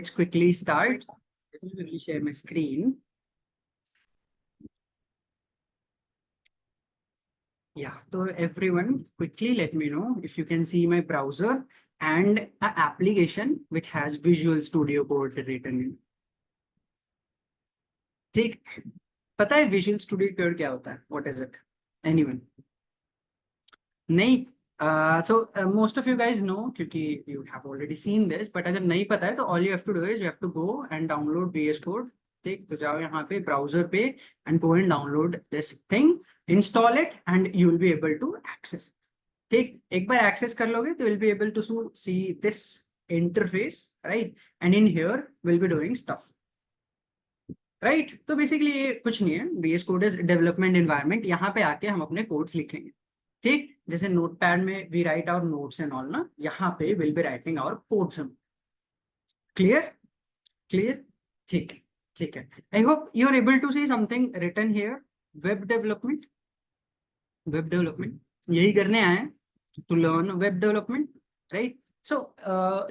Let's quickly start. Let me quickly share my screen. Yeah, so everyone, quickly let me know if you can see my browser and an application which has Visual Studio Code written in. ठीक, पता है Visual Studio Code क्या होता है? What is it? Anyone? नहीं? So most of you guys know क्योंकि you have already seen this, but अगर नहीं पता है तो all you have to do is you have to go and download VS Code. ठीक, तो जाओ यहाँ पे browser पे and go and download this thing, install it and you will be able to access. ठीक, एक बार access कर लोगे तो you'll be able to see this interface, right? And in here we'll be doing stuff. Right तो basically ये कुछ नहीं है, VS Code is development environment. यहाँ पे आके हम अपने कोड्स लिखेंगे. ठीक, जैसे नोटपैड में we write our notes and all ना, यहाँ पे will be writing our codes. Clear clear ठीक है ठीक है. I hope you are able to see something written here. Web development यही करने आए to learn web development, right? So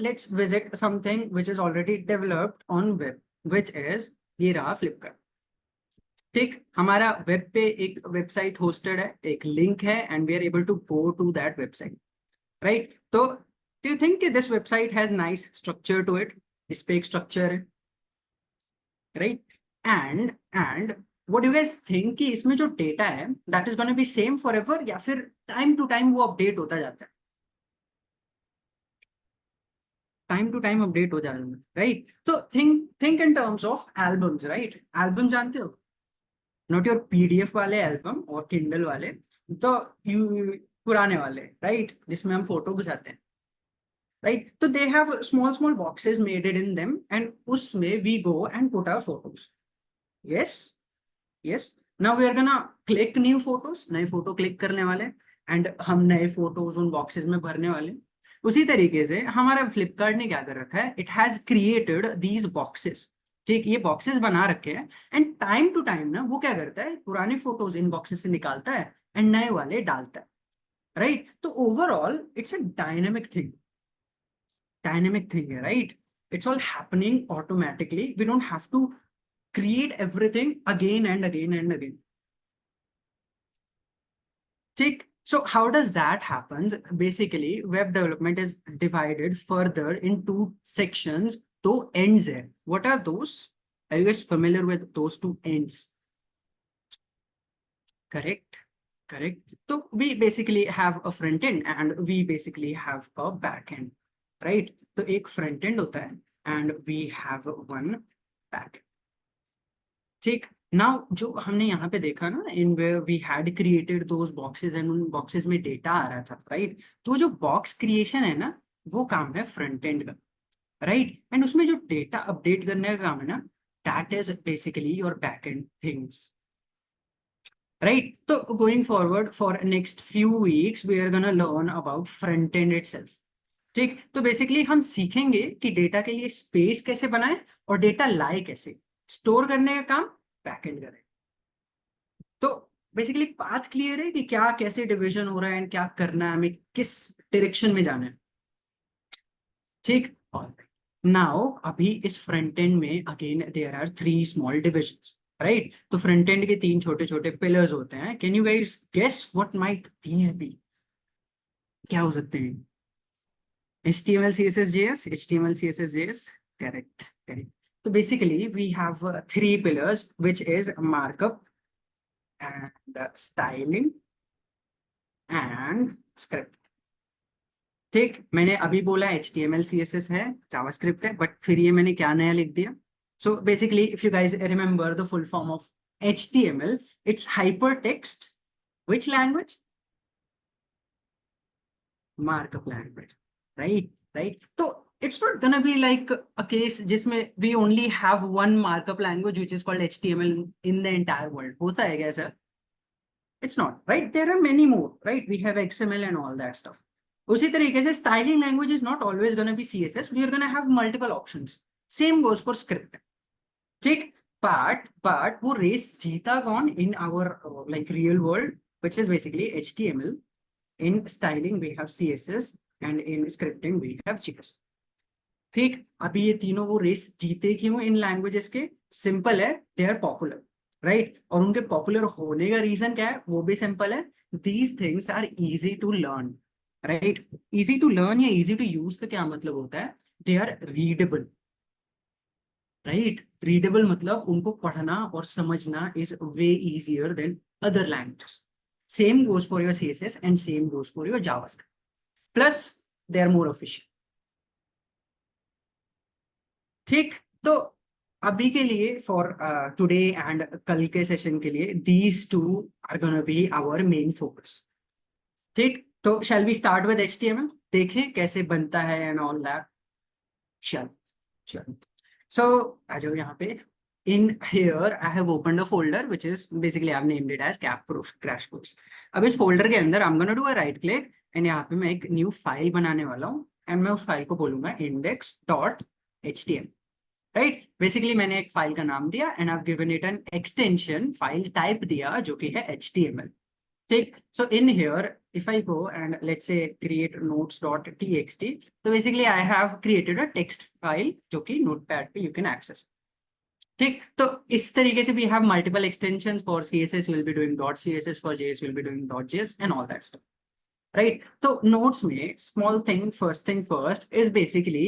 let's visit something which is already developed on web, which is ये रहा फ्लिपकार्ट. ठीक, हमारा वेब पे एक वेबसाइट होस्टेड है, एक लिंक है and we are able to go to that website, right? तो डू यू थिंक कि this website has nice structure to it? इस पे एक स्ट्रक्चर है, right? And what do you guys think कि इसमें जो डेटा है that is gonna be same forever या फिर टाइम टू टाइम वो अपडेट होता जाता है? टाइम टू टाइम अपडेट हो जाएगा, राइट? तो think in terms of albums, right? Album जानते हो, नॉट योर पीडीएफ वाले एल्बम और किंडल वाले, तो यू पुराने वाले, राइट? जिसमें हम फोटो घुसाते हैं, राइट? तो they have small small boxes made in them and उसमें we go and put our photos. Yes yes, now we are gonna click new photos, नए फोटो क्लिक करने वाले एंड हम नए फोटोज उन बॉक्सेस में भरने वाले. उसी तरीके से हमारा फ्लिपकार्ट ने क्या कर रखा है, it has created these boxes. ठीक, ये बॉक्सेस बना रखे हैं एंड टाइम टू टाइम ना वो क्या करता है, पुराने फोटोज इन बॉक्सेस से निकालता है एंड नए वाले डालता है, राइट? तो overall it's a dynamic thing है, right? It's all happening automatically. We don't have to create everything again and again and again. ठीक, so how does that happen? Basically web development is divided further in two sections, two ends है. What are those? Are you guys familiar with those two ends? Correct. So we basically have a front end and we basically have a back end, right? तो एक front end होता है and we have one back end. ठीक, now जो हमने यहाँ पे देखा ना, in where we had created those boxes and उन बॉक्सेस में डेटा आ रहा था, राइट? तो जो बॉक्स क्रिएशन है ना, वो काम है फ्रंट एंड का, राइट? एंड उसमें जो डेटा अपडेट करने का काम है ना, that is basically your back end things, right? तो going forward for next few weeks we are gonna learn about front end itself. ठीक, तो बेसिकली हम सीखेंगे कि डेटा के लिए स्पेस कैसे बनाए और डेटा लाए कैसे, स्टोर करने का काम बैकएंड करें. तो बेसिकली पाथ क्लियर है कि क्या कैसे डिवीजन हो रहा है एंड क्या करना है, हमें किस डायरेक्शन में जाना है. ठीक, नाउ अभी इस फ्रंट एंड में again there are 3 small divisions, right? तो फ्रंट एंड के 3 छोटे छोटे पिलर्स होते हैं. Can you guys guess what might these be? क्या हो सकते हैं? HTML CSS JS, HTML CSS JS, correct. So basically we have 3 pillars, which is markup and styling and script. ठीक, मैंने अभी बोला HTML CSS है, JavaScript है, बट फिर ये मैंने क्या नया लिख दिया? So basically if you guys remember the full form of HTML, it's hypertext. Which language? Markup language, right? So it's not gonna be like a case जिसमें we only have one markup language which is called HTML in the entire world. होता है क्या ऐसा? It's not, right? There are many more, right? We have XML and all that stuff. उसी तरीके से styling language is not always gonna be CSS. We are gonna have multiple options. Same goes for script. ठीक, but वो race जीता कौन in our like real world, which is basically HTML. In styling we have CSS and in scripting we have JS. ठीक, अभी ये तीनों वो race जीते क्यों इन लैंग्वेजेस के? सिंपल है, दे आर पॉपुलर, राइट? और उनके पॉपुलर होने का रीजन क्या है? वो भी सिंपल है, these things are easy to learn, right? Easy to learn या इजी टू यूज का क्या मतलब होता है? They are readable, right? Readable मतलब उनको पढ़ना और समझना is way easier than other languages. Same goes for your CSS and same goes for your JavaScript. Plus they are more efficient. ठीक, तो अभी के लिए फॉर टुडे एंड कल के सेशन के लिए these two are gonna be our main focus. ठीक, तो shall we start with HTML, देखें कैसे बनता है एंड ऑल दैट. चल चल, so आ जाओ यहाँ पे. In here I have opened a folder which is basically I've named it as crash course. अब इस फोल्डर के अंदर I'm gonna do a right click and यहाँ पे मैं एक न्यू फाइल बनाने वाला हूँ एंड मैं उस फाइल को बोलूंगा index.html. राइट, बेसिकली मैंने एक फाइल का नाम दिया and I given it an extension file type दिया जो कि है HTML. ठीक, so in here if I go and let's say create notes.txt, तो basically I have created a text file जो कि notepad पे you can access. ठीक, तो इस तरीके से we have multiple extensions. For CSS will be doing .css, for JS will be doing .js and all that stuff, right? तो notes में small thing, first thing first is basically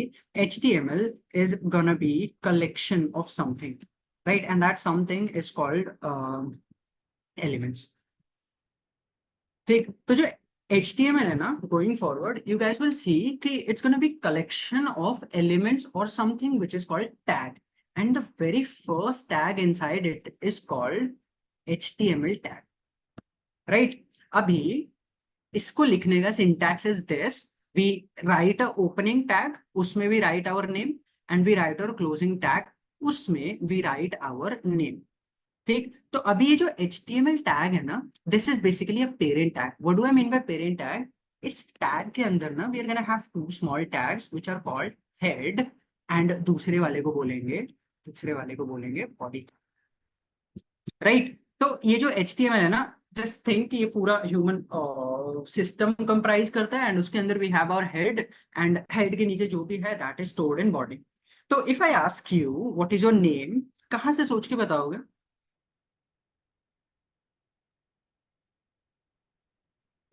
HTML is gonna be collection of something, right? And that something is called elements. ठीक, तो जो HTML है ना, going forward you guys will see कि it's gonna be collection of elements or something which is called tag, and the very first tag inside it is called HTML tag, right? अभी इसको लिखने का syntax is this: we write a opening tag, उसमें we write our name, and we write our closing tag, उसमें we write our name. ठीक, तो अभी ये जो HTML टैग है ना, this is basically a parent tag. What do I mean by parent tag? इस टैग के अंदर ना we are gonna have to small tags which are called head, and दूसरे वाले को बोलेंगे बॉडी, राइट? तो ये जो HTML है ना, जस्ट थिंक कि ये पूरा ह्यूमन सिस्टम कंप्राइज करता है एंड उसके अंदर we have our head, and head के नीचे जो भी है that is stored in body. तो if I ask you what is your name, कहाँ से सोच के बताओगे?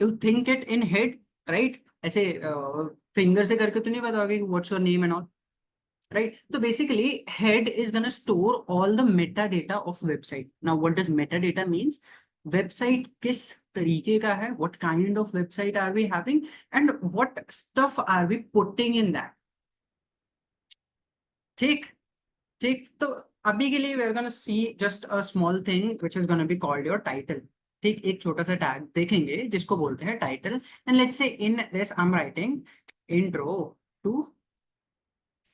You think it in head, right? ऐसे फिंगर से करके तो नहीं बताओगे what's your name and all, right? तो basically head is gonna store all the meta data of website. Now what does meta data means? Website किस तरीके का है, what kind of website are we having, and what stuff are we putting in that. ठीक, ठीक, तो अभी के लिए we are gonna see just a small thing which is gonna be called your title. ठीक, एक छोटा सा टैग देखेंगे जिसको बोलते हैं title, and let's say in this I am writing intro to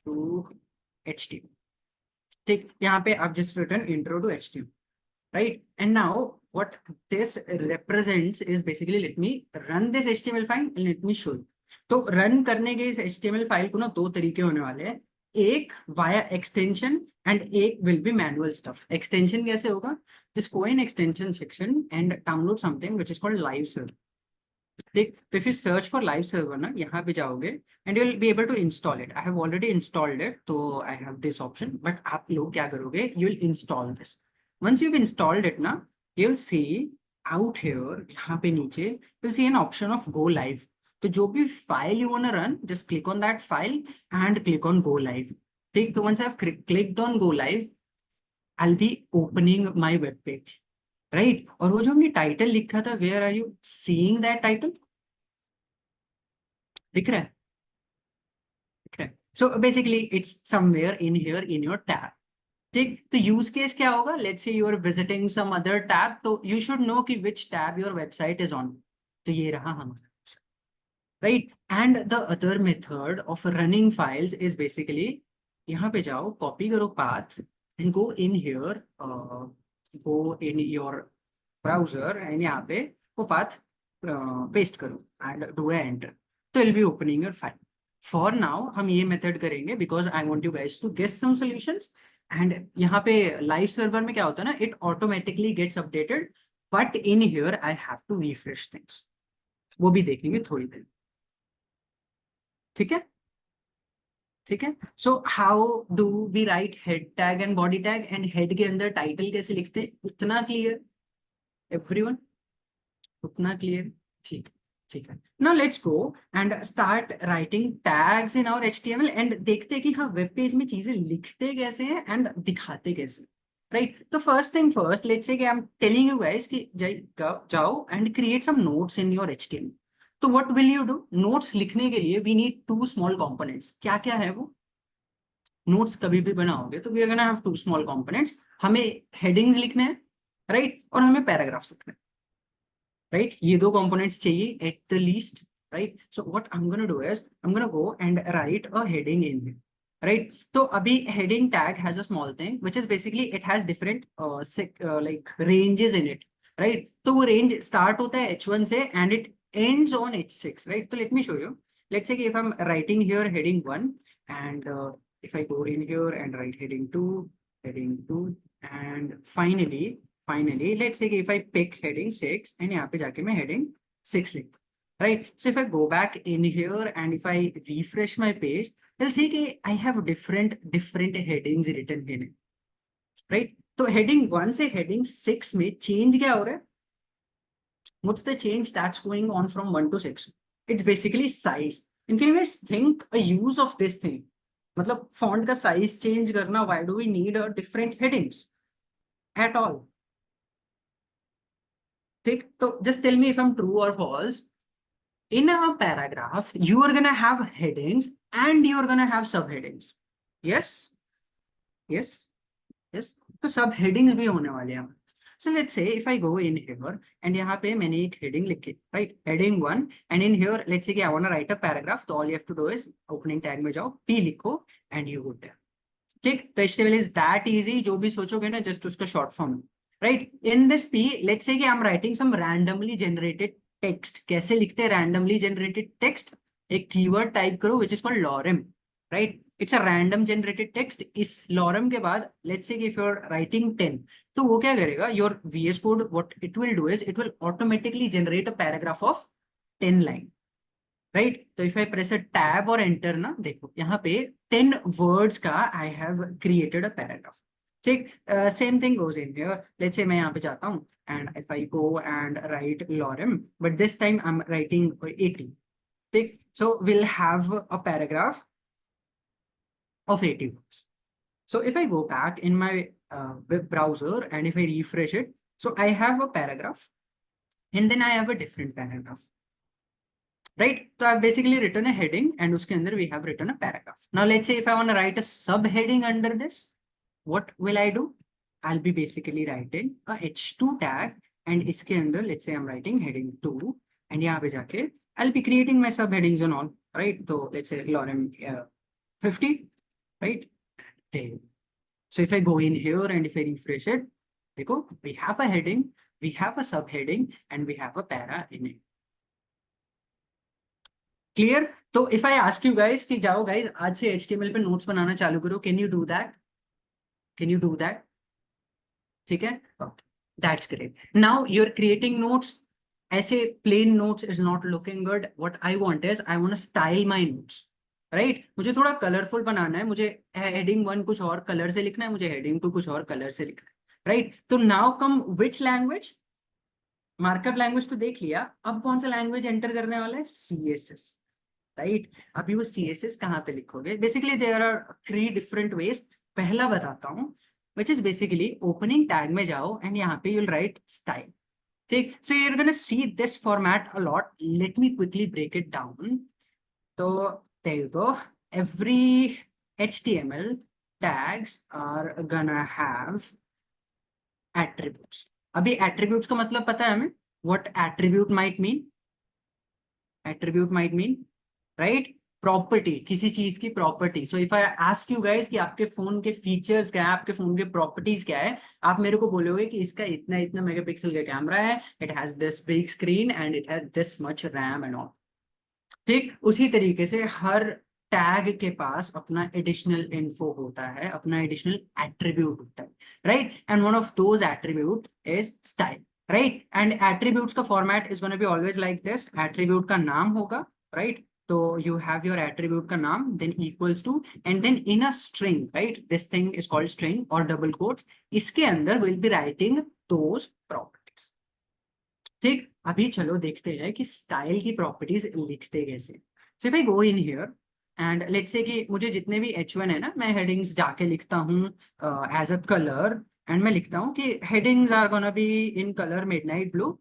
to HTML. ठीक, यहाँ पे आप just return intro to HTML, right? And now what this represents is basically let me run this HTML file and let me show you. तो run करने के इस HTML file को ना दो तरीके होने वाले हैं, एक वाया एक्सटेंशन एंड एक will be manual stuff. Extension कैसे होगा? Just go in extension section and download something which is called live server. ठीक, तो if you search for live server ना, यहाँ पे जाओगे and you will be able to install it. I have already installed it, तो I have this option. But आप लोग क्या करोगे? You will install this. once you've installed it ना, you'll see out here, यहाँ पे नीचे you'll see an option of go live. तो जो भी file you wanna run, just click on that file and click on go live. ठीक, तो once I've clicked on go live, I'll be opening my web page, right? और वो जो हमने title लिखा था, where are you seeing that title? दिख रहा है? दिख रहा है? So basically it's somewhere in here in your tab. ठीक, तो यूज केस क्या होगा? Let's say you are visiting some other tab, तो यू शुड नो कि which tab your website is on. तो ये रहा हमारा, right? And the other method of running files is basically, यहाँ पे जाओ, कॉपी करो path and go in here, go in your browser and यहाँ पे वो पाथ पेस्ट करो एंड डू एंटर. तो will be opening your file. For now हम ये मेथड करेंगे because I want you guys to get some solutions. And यहाँ पे लाइव सर्वर में क्या होता है ना, it automatically gets updated, but in here I have to refresh things. वो भी देखेंगे थोड़ी देर, ठीक है? ठीक है। So how do we write head tag and body tag, and head के अंदर टाइटल कैसे लिखते हैं, उतना क्लियर एवरीवन, उतना क्लियर? ठीक है, ठीक है। Now let's go and start writing tags in our HTML and देखते हैं कि हाँ वेब पेज में चीजें लिखते कैसे हैं एंड दिखाते कैसे, राइट? तो first thing first, let's say कि I am telling you guys कि जाओ and create some notes in your HTML. तो what will you do? Notes लिखने के लिए we need to small components. क्या क्या है वो? नोट्स कभी भी बनाओगे तो we are gonna have to small components. हमें हेडिंग्स लिखने हैं, राइट, और हमें पैराग्राफ्स लिखने हैं, राइट? ये दो कंपोनेंट्स चाहिए at the least, right? So what I am gonna do is I am gonna go and write a heading in here, right? तो अभी heading tag has a small thing which is basically it has different like ranges in it, right? तो वो range start होता है h1 से and it ends on h6, right? तो let me show you. Let's say कि if I am writing here heading 1 and if I go in here and write heading 2, and finally, let's say if I pick heading 6 and यहाँ पे जाके मैं heading 6 लिख, right? So if I go back in here and if I refresh my page, you'll see कि I have different headings written in it, right? तो heading 1 से heading 6 में change क्या हो रहा है? What's the change that's going on from 1 to 6? It's basically size. And can you guys think a use of this thing? मतलब font का size change करना, why do we need a different headings at all? ठीक, तो just tell me if I'm true or false. In a paragraph, you are gonna have headings and you are gonna have subheadings. Yes, yes, yes. तो subheadings भी होने वाले हैं। So let's say if I go in here and यहाँ पे मैंने एक heading लिखी, right? Heading 1, and in here let's say कि I want to write a paragraph, तो all you have to do is opening tag में जाओ, P लिखो and you would there. ठीक, तो HTML is that easy, जो भी सोचोगे ना just उसका short form, right? In this P, let's say कि I'm writing some randomly generated text. कैसे लिखते हैं randomly generated text? एक keyword type करो which is called lorem, right? It's a random generated text. इस lorem के बाद let's say if you're writing 10, तो वो क्या करेगा? Your VS Code, what it will do is it will automatically generate a paragraph of 10 line, right? तो if I press a tab और enter ना, देखो यहाँ पे 10 words का I have created a paragraph. ठीक, same thing goes in here. Let's say मैं यहाँ पे जाता हूँ and if I go and write lorem, but this time I'm writing 80. ठीक, so we'll have a paragraph of 80 words. So if I go back in my web browser and if I refresh it, so I have a paragraph and then I have a different paragraph, right? So I've basically written a heading and uske andar we have written a paragraph. Now let's say if I want to write a subheading under this, what will I do? I'll be basically writing a h2 tag and iske andar let's say I'm writing heading 2 and yahan pe jaake I'll be creating my subheadings and all, right? So let's say lorem 50, right? There. So if I go in here and if I refresh it, देखो, we have a heading, we have a subheading, and we have a para in it. Clear? तो if I ask you guys कि जाओ guys आज से HTML पे notes बनाना चालू करो, can you do that? Can you do that? ठीक है? Okay. That's great. Now you're creating notes. ऐसे plain notes is not looking good. What I want is I want to style my notes. Right मुझे थोड़ा colourful बनाना है, मुझे heading 1 कुछ और colour से लिखना है, मुझे हेडिंग 2 कुछ और कलर से लिखना है, राइट? तो now come which language? Markup language तो देख लिया, अब कौन सा लैंग्वेज एंटर करने वाला है? CSS, right? अभी वो CSS कहाँ पे लिखोगे? Basically there are 3 different ways. पहला बताता हूँ which is basically opening tag में जाओ एंड यहाँ पे यूल राइट स्टाइल। ठीक, so you are gonna see this format a lot. Let me quickly break it down. So there you go. Every HTML tags are gonna have attributes. अभी attributes का मतलब पता है हमें? What attribute might mean? Attribute might mean, right? Property, किसी चीज की property. So if I ask you guys कि आपके फोन के फीचर्स क्या है, आपके फोन के प्रॉपर्टीज क्या है, आप मेरे को बोलोगे कि इसका इतना इतना मेगापिक्सल का कैमरा है, it has this big screen and it has this much RAM and all. ठीक, उसी तरीके से हर टैग के पास अपना एडिशनल इन्फो होता है, अपना एडिशनल एट्रीब्यूट होता है, right? And one of those attribute is style, right? And attributes का format is gonna be always like this. Attribute का नाम होगा, राइट? तो you have your attribute का नाम, then equals to, and then in a string, right? This thing is called string or double quotes. इसके अंदर we'll be writing those properties. ठीक, अभी चलो देखते हैं कि स्टाइल की प्रॉपर्टीज लिखते कैसे. सो if I go in here and let's say कि मुझे जितने भी H1 है ना, मैं हेडिंग्स जाके लिखता हूँ एज अ कलर, एंड मैं लिखता हूँ कि headings are gonna be in colour midnight blue,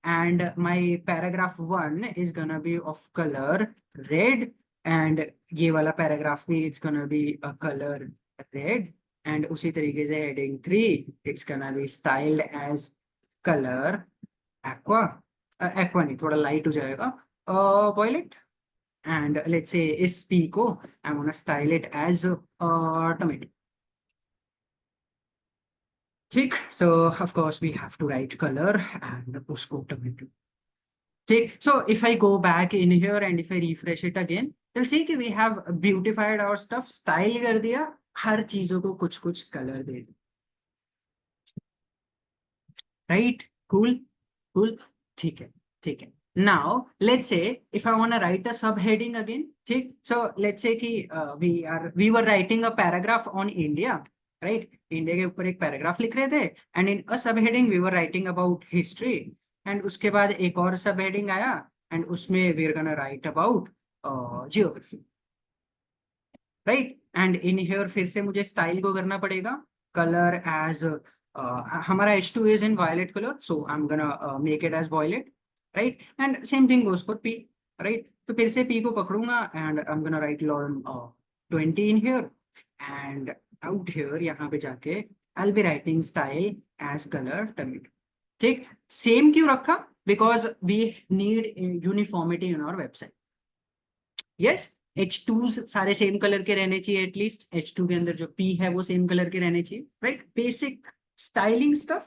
and my paragraph 1 is gonna be of colour red, and ये वाला पैराग्राफ भी it's gonna be a colour red, and उसी तरीके से heading 3 it's gonna be styled as colour aqua, aqua नहीं, थोड़ा light हो जाएगा, violet, and let's say इस P को I'm gonna style it as tomato. ठीक, so of course we have to write color and उसको tomato. ठीक, so if I go back in here and if I refresh it again, you'll see कि we have beautified our stuff, style कर दिया, हर चीजों को कुछ कुछ colour दे दिया. Right? Cool, cool. ठीक है, ठीक है. Now let's say if I want to write a subheading again, ठीक. So let's say कि we were writing a paragraph on India, right? India के ऊपर एक paragraph लिख रहे थे, and in a subheading we were writing about history, and उसके बाद एक और subheading आया, and उसमें we're gonna write about geography, right? And in here फिर से मुझे style को करना पड़ेगा, color as हमारा H2 is in violet color, so I'm gonna make it as violet, right? And same thing goes for P, right? तो फिर से P को पकड़ूंगा and I'm gonna write lorem 20 in here, and out here यहाँ पे जाके I'll be writing style as color tomato. ठीक, same क्यों रखा? Because we need uniformity in our website. Yes, H2s सारे सेम कलर के रहने चाहिए, एटलीस्ट H2 के अंदर जो P है वो सेम कलर के रहने चाहिए, right? Basic styling stuff,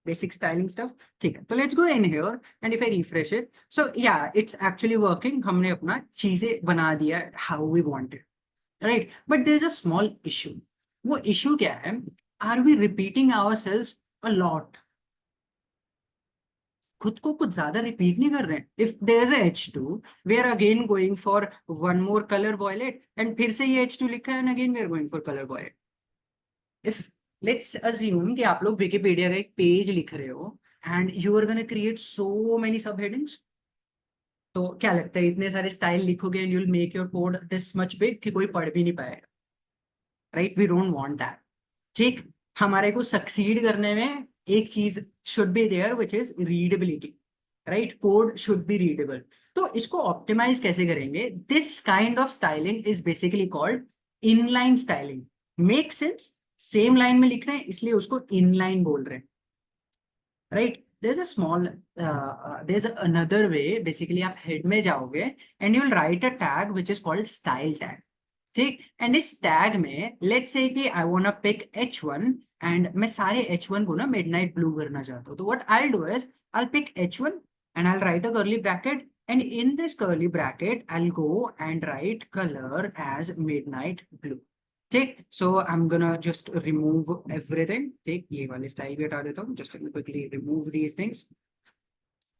basic styling stuff. ठीक है, तो let's go in here and if I refresh it, so yeah it's actually working. हमने अपना चीजें बना दिया how we wanted, right? But there is a small issue. वो issue क्या है? Are we repeating ourselves a lot? खुद को कुछ ज्यादा रिपीट नहीं कर रहे हैं. If there is a H2, we are again going for one more colour violet, and फिर से ये H2 लिखा है, and again we are going for colour violet. If let's assume कि आप लोग विकिपीडिया का एक पेज लिख रहे हो and you are gonna create so many sub headings, तो क्या लगता है इतने सारे स्टाइल लिखोगे and you will make your code this much big कि कोई पढ़ भी नहीं पाएगा, right? We don't want that. ठीक, हमारे को सक्सीड करने में एक चीज should be there which is readability, right? Code should be readable. तो इसको ऑप्टिमाइज कैसे करेंगे? This kind of styling is basically called inline styling. Make sense? Same line में लिख रहे हैं इसलिए उसको इनलाइन बोल रहे हैं, right? there's a small there's another way. Basically आप हेड में जाओगे and you'll write a tag which is called style tag. ठीक, एंड इस टैग में लेट्स से कि I want to pick H1, and मैं सारे H1 को ना मिडनाइट ब्लू करना चाहता हूँ. तो what I do is I pick H1 and I write a curly bracket, and in this curly bracket I go and write colour as midnight blue. ठीक, so I am gonna just remove everything. ठीक, ये वाले style भी हटा देता हूँ. Just let me quickly remove these things.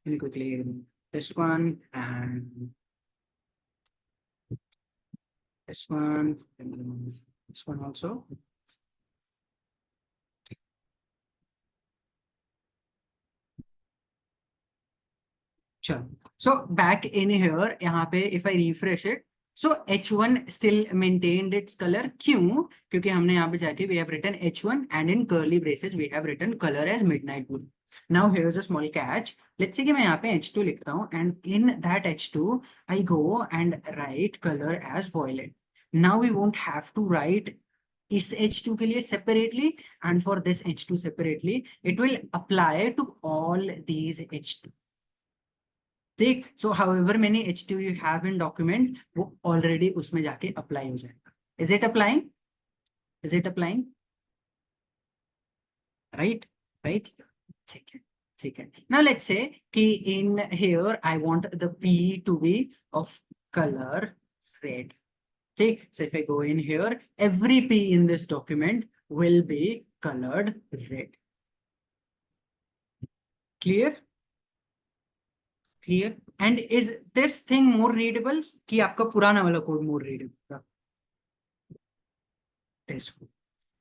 Let me quickly remove this one and this one, and remove this one also. चलो, so back in here यहाँ पे if I refresh it, so H1 still maintained its color. क्यों? क्योंकि हमने यहाँ पे जाके we have written H1 and in curly braces we have written color as midnight blue. Now here's a small catch. Let's say कि मैं यहाँ पे H2 लिखता हूँ and in that H2 I go and write color as violet. Now we won't have to write इस H2 के लिए separately and for this H2 separately. It will apply to all these H2. ठीक, so however many H2 you have in document, वो already उसमें जाके apply हो जाएगा. Is it applying? Is it applying? Right? Right? ठीक है, ठीक है. Now let's say कि in here I want the P to be of color red. ठीक, so if I go in here, every P in this document will be colored red. Clear? Clear? And is this thing more readable कि आपका पुराना वाला code more readable? This one,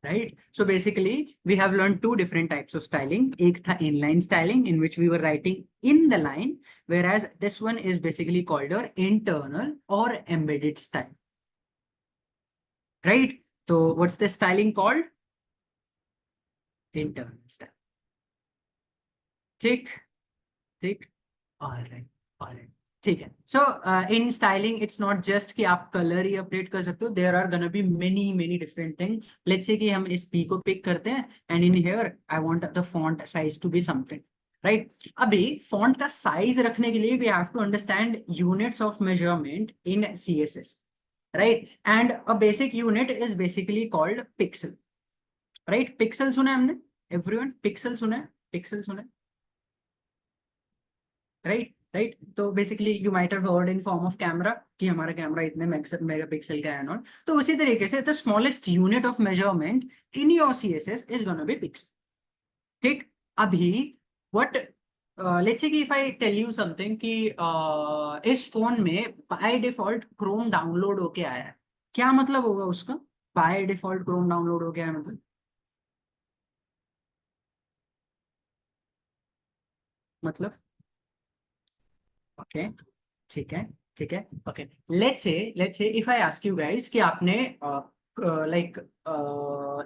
right? So basically, we have learned two different types of styling. एक था inline styling, in which we were writing in the line, whereas this one is basically called our internal or embedded style, right? So what's the styling called? Internal style. ठीक, ठीक. All right, all right. ठीक है. So in styling, it's not just कि आप color ही update कर सकते हो. There are gonna be many different things. Let's say कि हम इस P को pick करते हैं, and in here I want the font size to be something, right? अभी font का size रखने के लिए we have to understand units of measurement in CSS, right? And a basic unit is basically called pixel, right? Pixel सुना है हमने? Everyone, pixel सुना है? Pixel सुना है? राइट तो basically you might have heard in form of camera कि हमारा कैमरा इतने मेगापिक्सल का है नॉट, तो उसी तरीके से the smallest unit of measurement in your CSS is gonna be pixel. ठीक. अभी व्हाट लेट्स से कि if I tell you something कि इस फोन में बाय डिफॉल्ट क्रोम डाउनलोड होके आया है, क्या मतलब होगा उसका? बाय डिफॉल्ट क्रोम डाउनलोड हो गया है मतलब ओके. ठीक है, ठीक है. Okay, let's say if I ask you guys कि आपने लाइक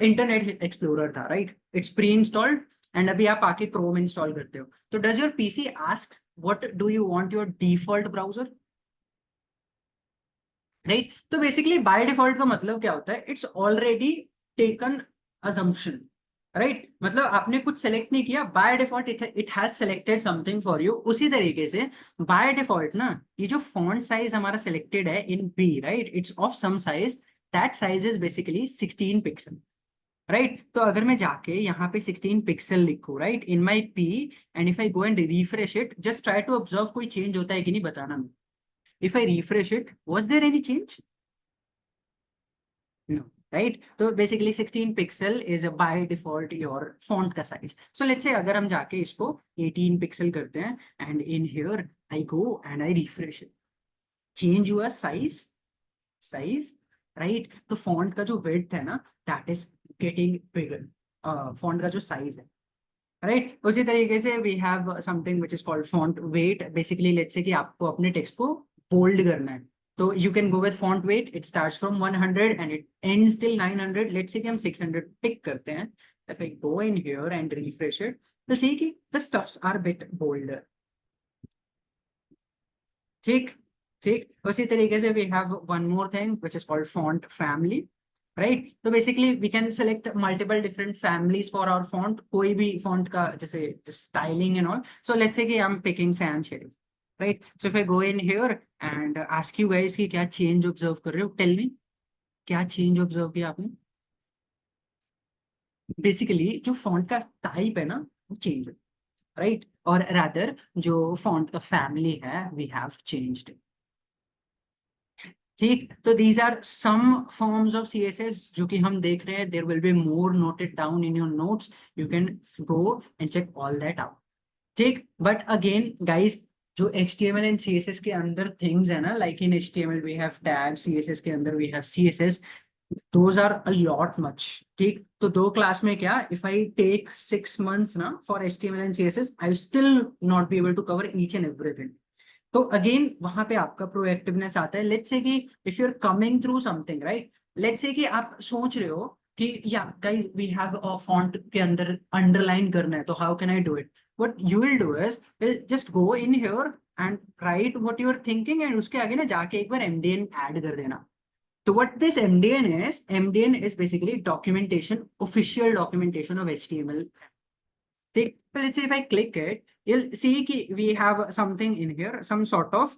इंटरनेट एक्सप्लोरर था, right? It's pre installed and अभी आप आके क्रोम इंस्टॉल करते हो, तो does your PC ask what do you want your default browser, right? तो बेसिकली बाय डिफॉल्ट का मतलब क्या होता है? It's already taken assumption, right? मतलब आपने कुछ सेलेक्ट नहीं किया, by default it has selected something for you. उसी तरीके से बाय डिफॉल्ट ना, ये जो फॉन्ट साइज हमारा सेलेक्टेड है in B, right, it's of some size, that size is basically 16 pixel, right? तो अगर मैं जाके यहाँ पे 16 पिक्सल लिखूं, right, in my P, and if I go and refresh it, just try to observe कोई चेंज होता है कि नहीं, बताना. If I refresh it, was there any change? No, right? तो basically 16 pixel is by default your font का size. So let's say अगर हम जाके इसको 18 pixel करते हैं and in here I go and I refresh it. Change हुआ size, right? तो font का जो width है ना, that is getting bigger. Font का जो size है, राइट? उसी तरीके से we have something which is called font weight. Basically let's say कि आपको अपने टेक्स्ट को बोल्ड करना है, तो you can go with font weight. It starts from 100 and it ends till 900. Let's say कि हम 600 पिक करते हैं. If I go in here and refresh it, तो सी कि the stuffs are bit bolder. ठीक, ठीक. उसी तरीके से we have one more thing which is called font family, right? तो basically we can select multiple different families for our font. कोई भी फॉन्ट का जैसे styling and all. So let's say कि I am picking sans serif, right? So if I go in here and ask you guys कि क्या change observe कर रहे हो, टेल मी क्या चेंज ऑब्जर्व किया आपने? बेसिकली जो फॉन्ट का टाइप है ना, वो चेंज है, राइट? और रादर जो फॉन्ट का फैमिली है, वी हैव चेंज्ड. ठीक. तो these are some forms of CSS जो कि हम देख रहे हैं. There will be more noted down in your notes. You can go and check all that out. ठीक. बट अगेन गाइस, जो HTML एंड CSS के अंदर थिंग्स है ना, like in HTML we have tag, CSS के अंदर we have CSS, those are a lot much. ठीक. तो दो क्लास में क्या, इफ आई टेक 6 months ना for HTML and CSS, I will still not be able to cover each and everything. तो again वहां पे आपका प्रोएक्टिवनेस आता है. लेट्स से कि if you are coming through something, right, let's say कि आप सोच रहे हो कि या guys we have a font के अंदर अंडरलाइन करना है, तो how can I do it? What you will do is just go in here and write what you are thinking, and उसके आगे ना जाके एक बार MDN ऐड कर देना. तो what this MDN is basically documentation, official documentation of HTML. Take, let's say if I click it, you'll see we have something in here, some sort of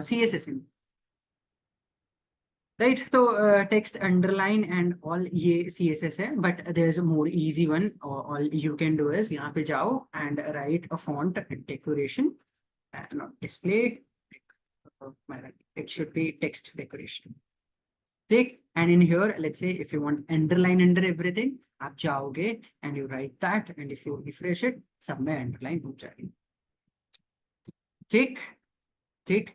CSS in, right? So text underline and all ये CSS है, but there's a more easy one. All you can do is यहाँ पे जाओ and write a font decoration and not display. It should be text decoration. ठीक. And in here, let's say if you want underline under everything, आप जाओगे and you write that, and if you refresh it, सब में underline हो जाएगी. ठीक ठीक.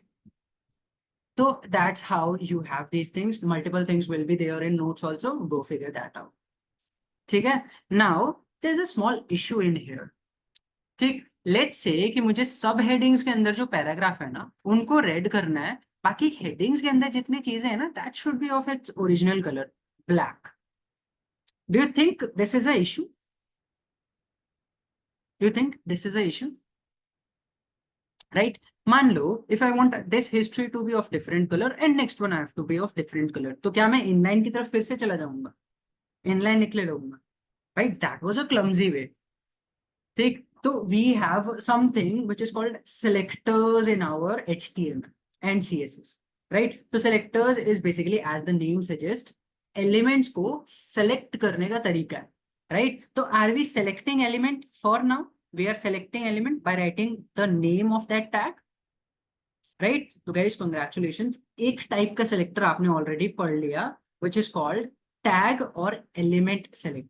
So that's how you have these things. Multiple things will be there in notes also. Go figure that out. ठीक है. Now there's a small issue in here. ठीक. Let's say कि मुझे सब हेडिंग्स के अंदर जो पैराग्राफ है ना उनको रेड करना है. बाकी हेडिंग्स के अंदर जितनी चीजें हैं ना that should be of its original colour black. Do you think this is a issue? Do you think this is a issue? Right. मान लो if I want this history to be of different colour and next one I have to be of different colour, तो क्या मैं inline की तरफ फिर से चला जाऊंगा? इनलाइन निकले रहूंगा. Right. That was a clumsy way. ठीक. तो we have something which is called selectors in our HTML and CSS. Right. तो selectors is basically as the name सजेस्ट एलिमेंट्स को सेलेक्ट करने का तरीका है. राइट. तो are we selecting element? For now we are selecting element by writing the name of that tag. Right. तो guys congratulations, एक टाइप का सेलेक्टर आपने ऑलरेडी पढ़ लिया व्हिच इज कॉल्ड टैग और एलिमेंट सेलेक्ट.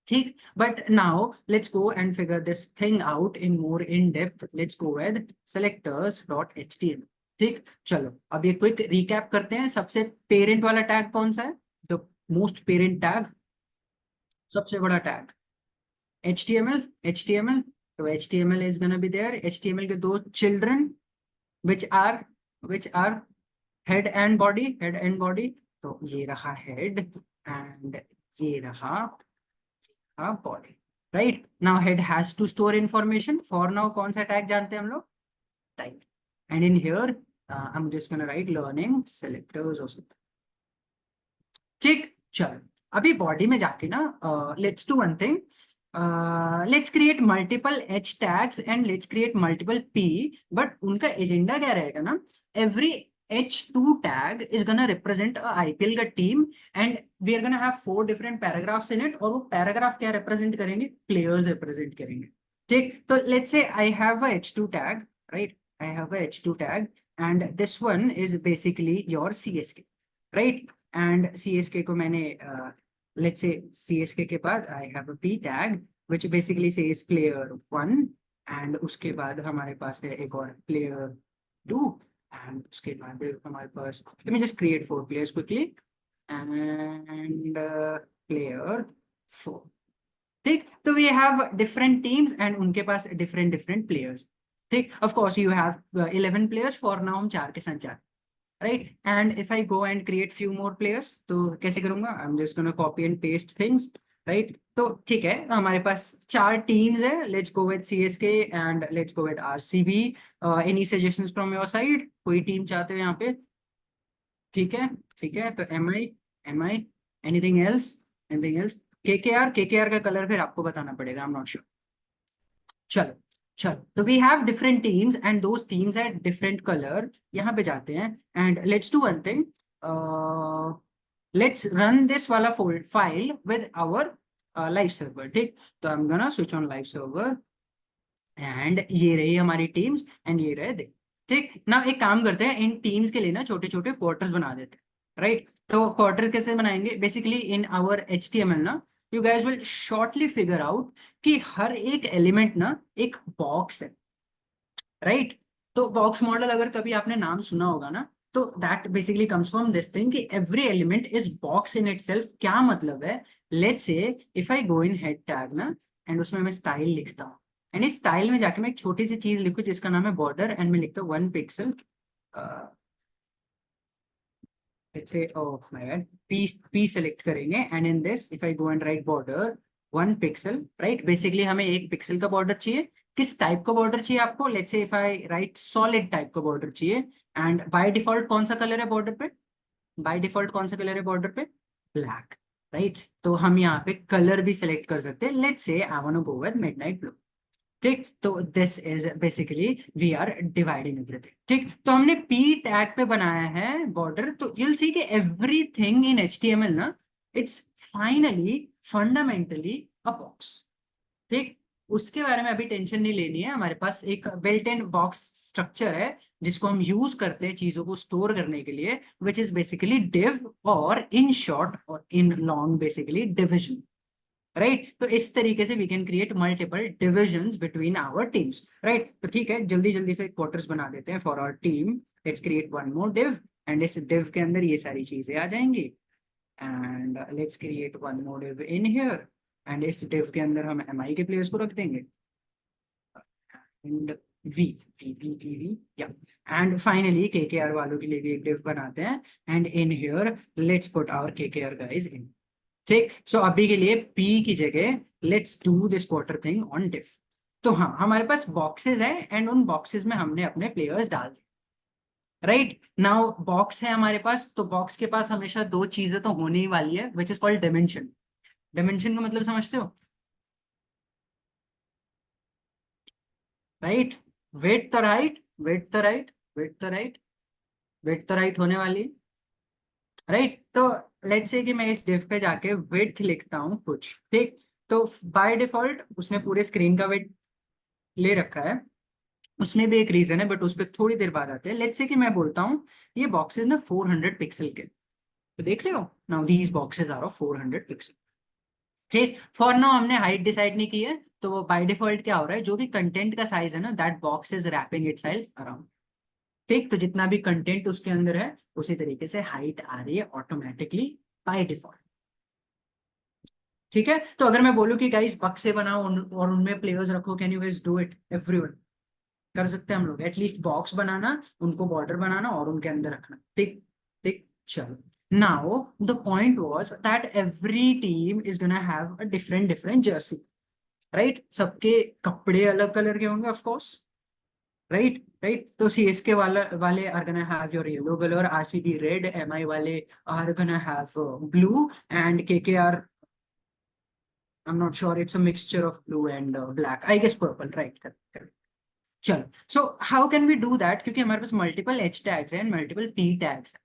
ठीक. But now let's go and figure this thing out in more in depth. Let's go with selectors.html. ठीक. चलो अब ये क्विक रिकैप करते हैं. सबसे पेरेंट वाला टैग कौन सा है? द मोस्ट पेरेंट टैग, सबसे बड़ा टैग HTML. तो HTML is gonna be there. HTML के दो children which are head and body. तो ये रहा head and ये रहा body. Right. Now head has to store information. For now कौन सा टैग जानते हैं हम लोग? Type. And in here I'm just gonna write learning selectors or something. ठीक. चलो अभी बॉडी में जाके ना let's do one thing. Let's create multiple H tags and let's create multiple P. But उनका एजेंडा क्या रहेगा ना? Every H2 tag is gonna represent a IPL का team and we are gonna have 4 different paragraphs in it. और वो paragraph क्या represent करेंगे? Players represent करेंगे. ठीक. तो let's say I have a H2 tag, right? I have a H2 tag and this one is basically your CSK, right? And CSK को मैंने let's say CSK के बाद I have a P tag which basically says player 1 and उसके बाद हमारे पास है एक और player 2 and उसके बाद हमारे पास let me just create 4 players quickly and player 4. ठीक. तो we have different teams and उनके पास different players. ठीक. Of course you have 11 players. for now हम 4 के साथ 4. right. And if I go and create few more players तो कैसे करूंगा? I'm just gonna copy and paste things. right. तो ठीक है हमारे पास 4 टीम्स है. let's go with CSK and let's go with RCB. any suggestions from your side? कोई team चाहते हो यहाँ पे? ठीक है. ठीक है. तो MI anything else? KKR का कलर फिर आपको बताना पड़ेगा. I'm not sure. चलो तो we have different teams and those teams at different colour. यहाँ पे जाते हैं and let's do one thing. Let's run this वाला file with our live server. ठीक. तो I am gonna switch on live server and ये रही हमारी टीम्स एंड ये रहे दे. ठीक. ना एक काम करते हैं, इन टीम्स के लिए ना छोटे छोटे क्वार्टर्स बना देते हैं. राइट. तो क्वार्टर कैसे बनाएंगे? बेसिकली इन आवर HTML ना you guys will shortly figure out कि हर एक एलिमेंट ना एक बॉक्स है. राइट. तो बॉक्स मॉडल अगर कभी आपने नाम सुना होगा ना तो that basically comes from this thing कि every element is box in itself. क्या मतलब है? Let's say if I go in head tag ना एंड उसमें मैं स्टाइल लिखता हूँ एंड इस स्टाइल में जाके मैं एक छोटी सी चीज लिखूँ जिसका नाम है बॉर्डर एंड मैं लिखता हूँ 1 pixel. let's say oh my god p select करेंगे and in this if I go and write border 1 pixel. right. basically हमें 1 पिक्सल का बॉर्डर चाहिए. किस टाइप का बॉर्डर चाहिए आपको? let's say if I write solid type का border चाहिए and by default कौन सा कलर है बॉर्डर पे? by default कौन सा कलर है बॉर्डर पे? black. right. तो हम यहाँ पे कलर भी select कर सकते हैं. let's say I want to go with midnight blue. ठीक. तो this is basically we are dividing everything. ठीक. तो हमने P टैग पे बनाया है बॉर्डर. तो यूल सी कि एवरीथिंग इन HTML ना it's finally fundamentally a box. ठीक. उसके बारे में अभी टेंशन नहीं लेनी है. हमारे पास एक बिल्ट इन बॉक्स स्ट्रक्चर है जिसको हम यूज करते हैं चीजों को स्टोर करने के लिए विच इज बेसिकली डिव और इन शॉर्ट और in long basically division. Right तो इस तरीके से we can create multiple divisions between our teams, right. तो ठीक है, जल्दी जल्दी से क्वार्टर्स बना देते हैं for our team. Let's create one more div, and इस डिव के अंदर ये सारी चीजें आ जाएंगी। And let's create one more div in here, and इस डिव के अंदर हम एमआई के प्लेयर्स को रख देंगे। And we we we we we या एंड फाइनली केकेआर वालों के लिए भी एक डिव बनाते हैं, and in here let's put our KKR guys in. ठीक, सो अभी के लिए P की जगह let's do this quarter thing on div. तो हाँ, हमारे पास बॉक्सेस है एंड उन बॉक्सेस में हमने अपने प्लेयर्स डाल दिए, राइट। नाउ बॉक्स है हमारे पास, तो बॉक्स के पास हमेशा दो चीजें तो होने ही वाली है, विच इज कॉल्ड डायमेंशन। डायमेंशन का मतलब समझते हो, राइट। वेट तो राइट, वेट तो राइट, वेट तो राइट, वेट तो राइट होने वाली, राइट। तो लेट्स से कि मैं इस डिफ पे जाके विड्थ लिखता हूँ कुछ, ठीक। तो बाय डिफॉल्ट उसने पूरे स्क्रीन का वेट ले रखा है, उसमें भी एक रीजन है, बट उस पर थोड़ी देर बाद आते हैं। लेट्स से कि मैं बोलता हूँ ये बॉक्सेस ना 400 पिक्सल के, तो देख रहे हो, now these boxes are of 400 pixel. ठीक, फॉर नाउ हमने हाइट डिसाइड नहीं की है, तो वो बाय डिफॉल्ट क्या हो रहा है, जो भी कंटेंट का साइज है ना, that box is wrapping itself around. ठीक, तो जितना भी कंटेंट उसके अंदर है उसी तरीके से हाइट आ रही है ऑटोमेटिकली बाय डिफॉल्ट। ठीक है, तो अगर मैं बोलूँ कि गाइस बक्से बनाओ और उनमें प्लेयर्स रखो, can you guys do it? Everyone कर सकते हैं हम लोग, एटलीस्ट बॉक्स बनाना, उनको बॉर्डर बनाना और उनके अंदर रखना। ठीक, ठीक, चलो। Now the point was that every team is gonna have a different different jersey, right. सबके कपड़े अलग कलर के होंगे ऑफ कोर्स, राइट, राइट। तो सीएसके वाले are gonna have your yellow colour, RCB red, MI वाले are gonna have blue, and KKR I am not sure, it's a mixture of blue and black, I guess purple, right, correct. चलो, so how can we do that, क्योंकि हमारे पास multiple H tags and multiple P tags है,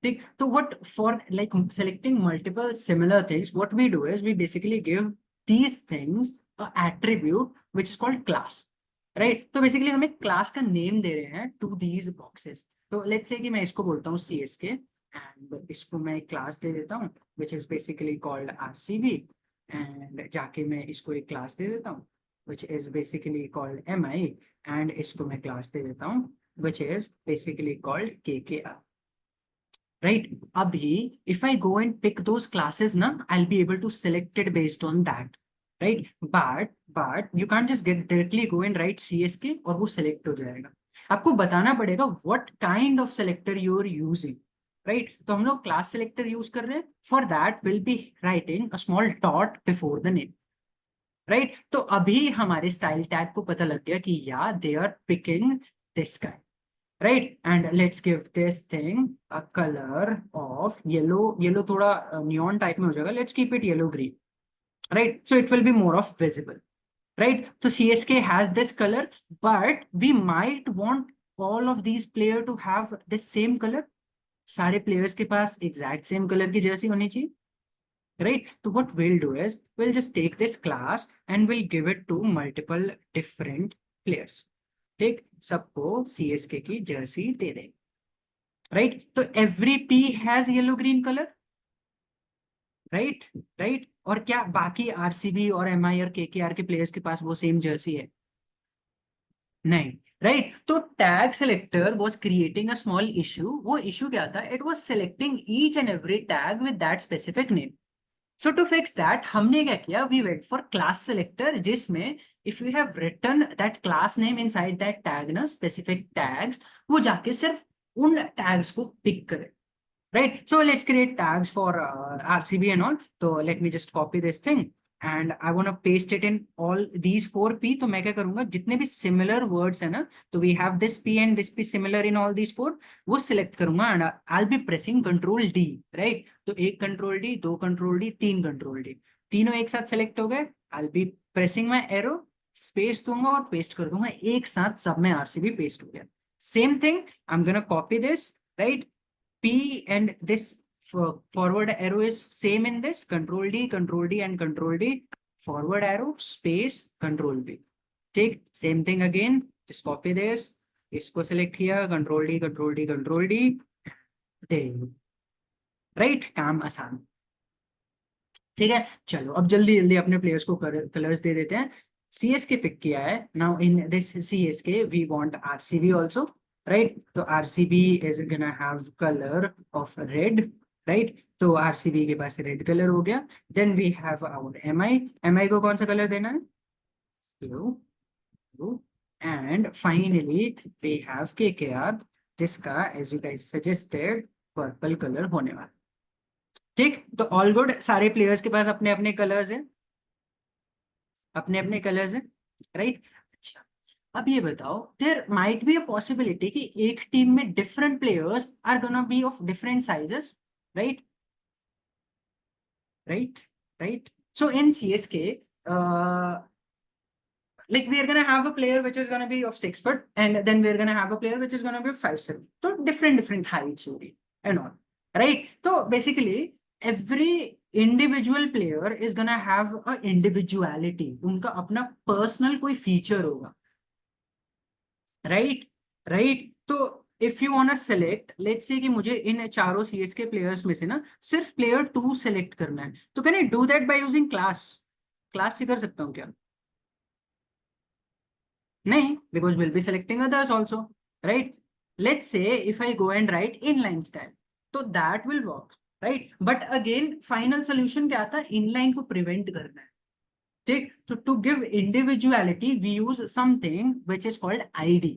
ठीक। तो what for like selecting multiple similar things, what we do is we basically give these things a attribute which is called class, right। तो basically हम एक class का name दे रहे हैं to these boxes। तो लेट्स से कि मैं इसको बोलता हूँ सी एस के, एंड इसको मैं एक क्लास दे देता हूँ which is basically called RCB, and जाके मैं इसको एक क्लास दे देता हूँ which is basically called M I, and इसको मैं क्लास दे देता हूँ which is basically called K R, right। abhi if I go and pick those classes na, I'll be able to select it based on that, right। but you can't just get directly go and write csk और वो select हो जाएगा, आपको बताना पड़ेगा what kind of selector you are using, right। तो हम लोग class selector यूज कर रहे हैं, for that we'll be writing a small dot before the name, right। तो अभी हमारे स्टाइल टैग को पता लग गया कि या they are picking this guy, right। and let's give this thing a color of yellow, yellow थोड़ा neon type में हो जाएगा, let's keep it yellow green, right, so it will be more of visible, right। तो CSK has this color, but we might want all of these player to have the same color, सारे players के पास exact same color की Jersey होनी चाहिए, right। तो what we'll do is we'll just take this class and we'll give it to multiple different players, ठीक। सबको CSK की Jersey दे देंगे, राइट। तो every P has yellow green colour, right, right. और क्या बाकी आरसीबी और एमआई और केकेआर के प्लेयर्स के पास वो सेम जर्सी है? नहीं, राइट। तो tag selector was creating a small issue, वो इशू क्या था, it was selecting each and every tag with that specific name. So to fix that हमने क्या किया, we went for class selector, जिसमें if you have written that class name inside that tag ना, specific tags, वो जाके सिर्फ उन tags को पिक करे, right। So let's create tags for RCB and all, so let me just copy this thing and I want to paste it in all these 4 P। तो मैं क्या करूंगा, जितने भी similar words है ना, तो we have this P and this P similar in all these 4, वो select करूंगा and I'll be pressing Control D, right। तो एक Control D, दो Control D, तीन Control D, तीनों एक साथ select हो गए, I'll be pressing my arrow, space दूंगा और पेस्ट कर दूंगा, एक साथ सब में आरसीबी पेस्ट हो गया। Same thing I am gonna copy this, right. P and this forward arrow is same in this, Control D, Control D and Control D, forward arrow, space, Control V. ठीक, same thing again, just copy this, इसको select किया, Control D, Control D, Control D, there, right, काम आसान। ठीक है, चलो अब जल्दी जल्दी अपने प्लेयर्स को कलर्स दे देते हैं। सीएसके पिक किया है, now in this CSK we want RCB also, right? तो RCB is gonna have colour of red, right? तो आरसीबी के पास रेड कलर हो गया। Then we have our MI, MI को कौन सा कलर देना है? Blue, blue. And finally we have KKR, जिसका as you guys suggested purple colour होने वाला। ठीक, तो ऑल गुड, सारे प्लेयर्स के पास अपने अपने कलर्स हैं, अपने अपने कलर्स हैं, राइट? अच्छा, अब ये बताओ, there might be a possibility कि एक टीम में different players are gonna be of different sizes, right? Right, right. So in CSK, like we are gonna have a player which is gonna be of 6 foot, and then we're gonna have a player which is gonna be 5'7". So different heights will be and all, right? So basically every individual player is gonna have a individuality, उनका अपना personal कोई feature होगा, right? Right? तो if you wanna select, let's say कि मुझे इन चारों CS के players में से ना सिर्फ प्लेयर 2 सेलेक्ट करना है, तो can I do that by using class? Class से कर सकता हूँ क्या? Nahin, because we'll be selecting others also, right? Let's say if I go and write inline style, so that will work, right? But again, final solution क्या था? Inline को prevent करना है, ठीक? So to give individuality, we use something which is called ID,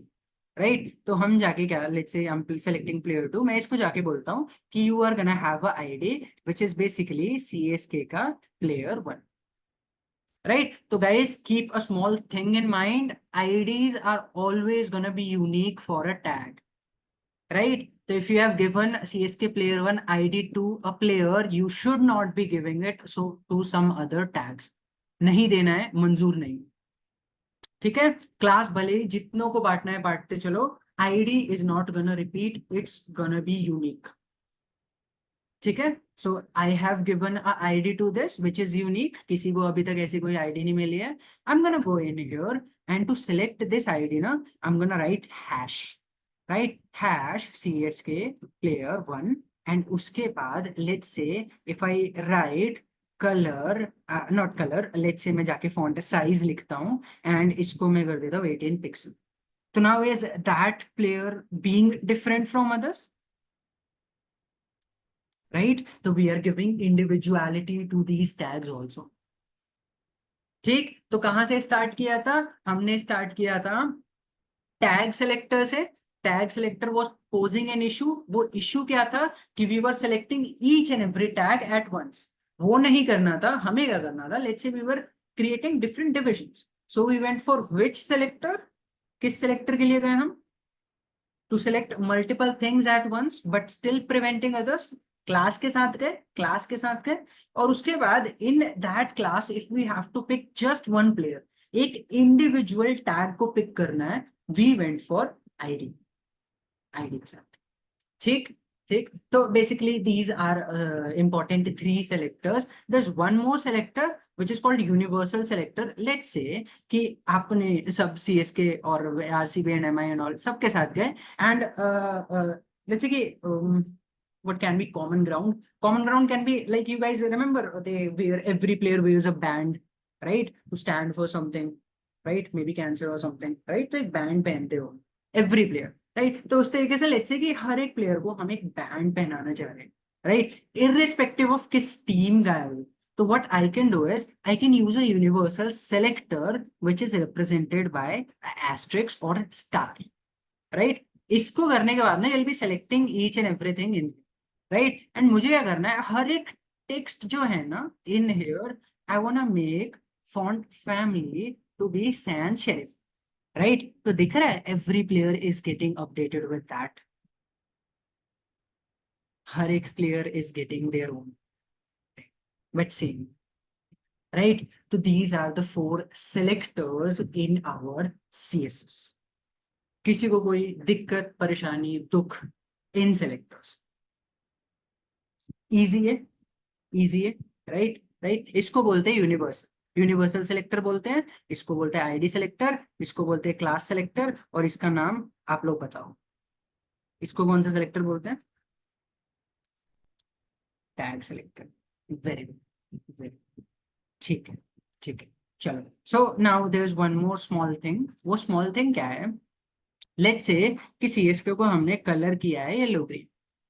right? तो हम जाके क्या, let's say I'm selecting player 2, मैं इसको जाके बोलता हूँ कि you are gonna have a ID which is basically CSK का player 1. Right? So guys, keep a small thing in mind. IDs are always gonna be unique for a tag. Right? So if you have given CSK player 1 ID to a player, you should not be giving it so to some other tags. नहीं देना है, मंजूर नहीं। ठीक है, class भले ही जितनों को बांटना है बांटते चलो, ID is not gonna repeat, it's gonna be unique. ठीक है, so I have given a ID to this which is unique, किसी को अभी तक ऐसी कोई आईडी नहीं मिली है। I am gonna go in here and to select this ID ना, I am gonna write hash, right? Hash CSK player 1, and उसके बाद let's say if I write colour, not colour, let's say मैं जाके font size लिखता हूँ and इसको मैं कर देता हूँ 18 पिक्सल। तो now is that player being different from others, right? So we are giving individuality to these tags also. ठीक, तो कहां से स्टार्ट किया था? हमने स्टार्ट किया था टैग सेलेक्टर से। Tag selector was posing an issue. वो इशू क्या था कि we were selecting each and every tag at once. वो नहीं करना था, हमें क्या करना था? Let's say we were creating different divisions, so we went for which selector? किस सेलेक्टर के लिए गए हम? To select multiple things at once but still preventing others. Class के साथ गए, क्लास के साथ गए, और उसके बाद in that class if we have to pick just one player, एक इंडिविजुअल टैग को पिक करना है, we went for ID, ID के साथ। ठीक, ठीक। तो basically these are important 3 selectors. There's one more selector which is called universal selector. Let's say कि आपने सब CSK और RCB and MI and all सबके साथ गए and let's say कि what can be common ground? Common ground can be like, you guys remember they wear, every player wears a band, right? To stand for something, right? Maybe cancer or something, right? तो एक band पहनते हो every player, right? तो उस तरीके से let's say कि हर एक प्लेयर को हम एक बैंड पहनाना चाह रहे हैं, राइट? इररिस्पेक्टिव ऑफ किस टीम का है वो। तो what I can do is I can use a universal selector which is represented by asterisks और स्टार, राइट? इसको करने के बाद ना you'll be selecting each and everything in, right? And मुझे क्या करना है, हर एक टेक्स्ट जो है ना in here, I want to make font family to be sans serif, right? तो दिख रहा है every player is getting updated with that, हर एक player is getting their own but same, right? तो these are the 4 selectors in our CSS। किसी को कोई दिक्कत परेशानी दुख इन सेलेक्टर्स? इजी है, इजी है, राइट? राइट, इसको बोलते हैं यूनिवर्सल, यूनिवर्सल सेलेक्टर बोलते हैं, इसको बोलते हैं आईडी सेलेक्टर, इसको बोलते हैं क्लास सेलेक्टर, और इसका नाम आप लोग बताओ, इसको कौन सा सेलेक्टर बोलते हैं? Tag selector. वेरी गुड, ठीक है, ठीक है, चलो। So now there is one more small thing. वो स्मॉल थिंग क्या है? लेट्स से कि सीएसके को हमने कलर किया है येलो ग्रीन,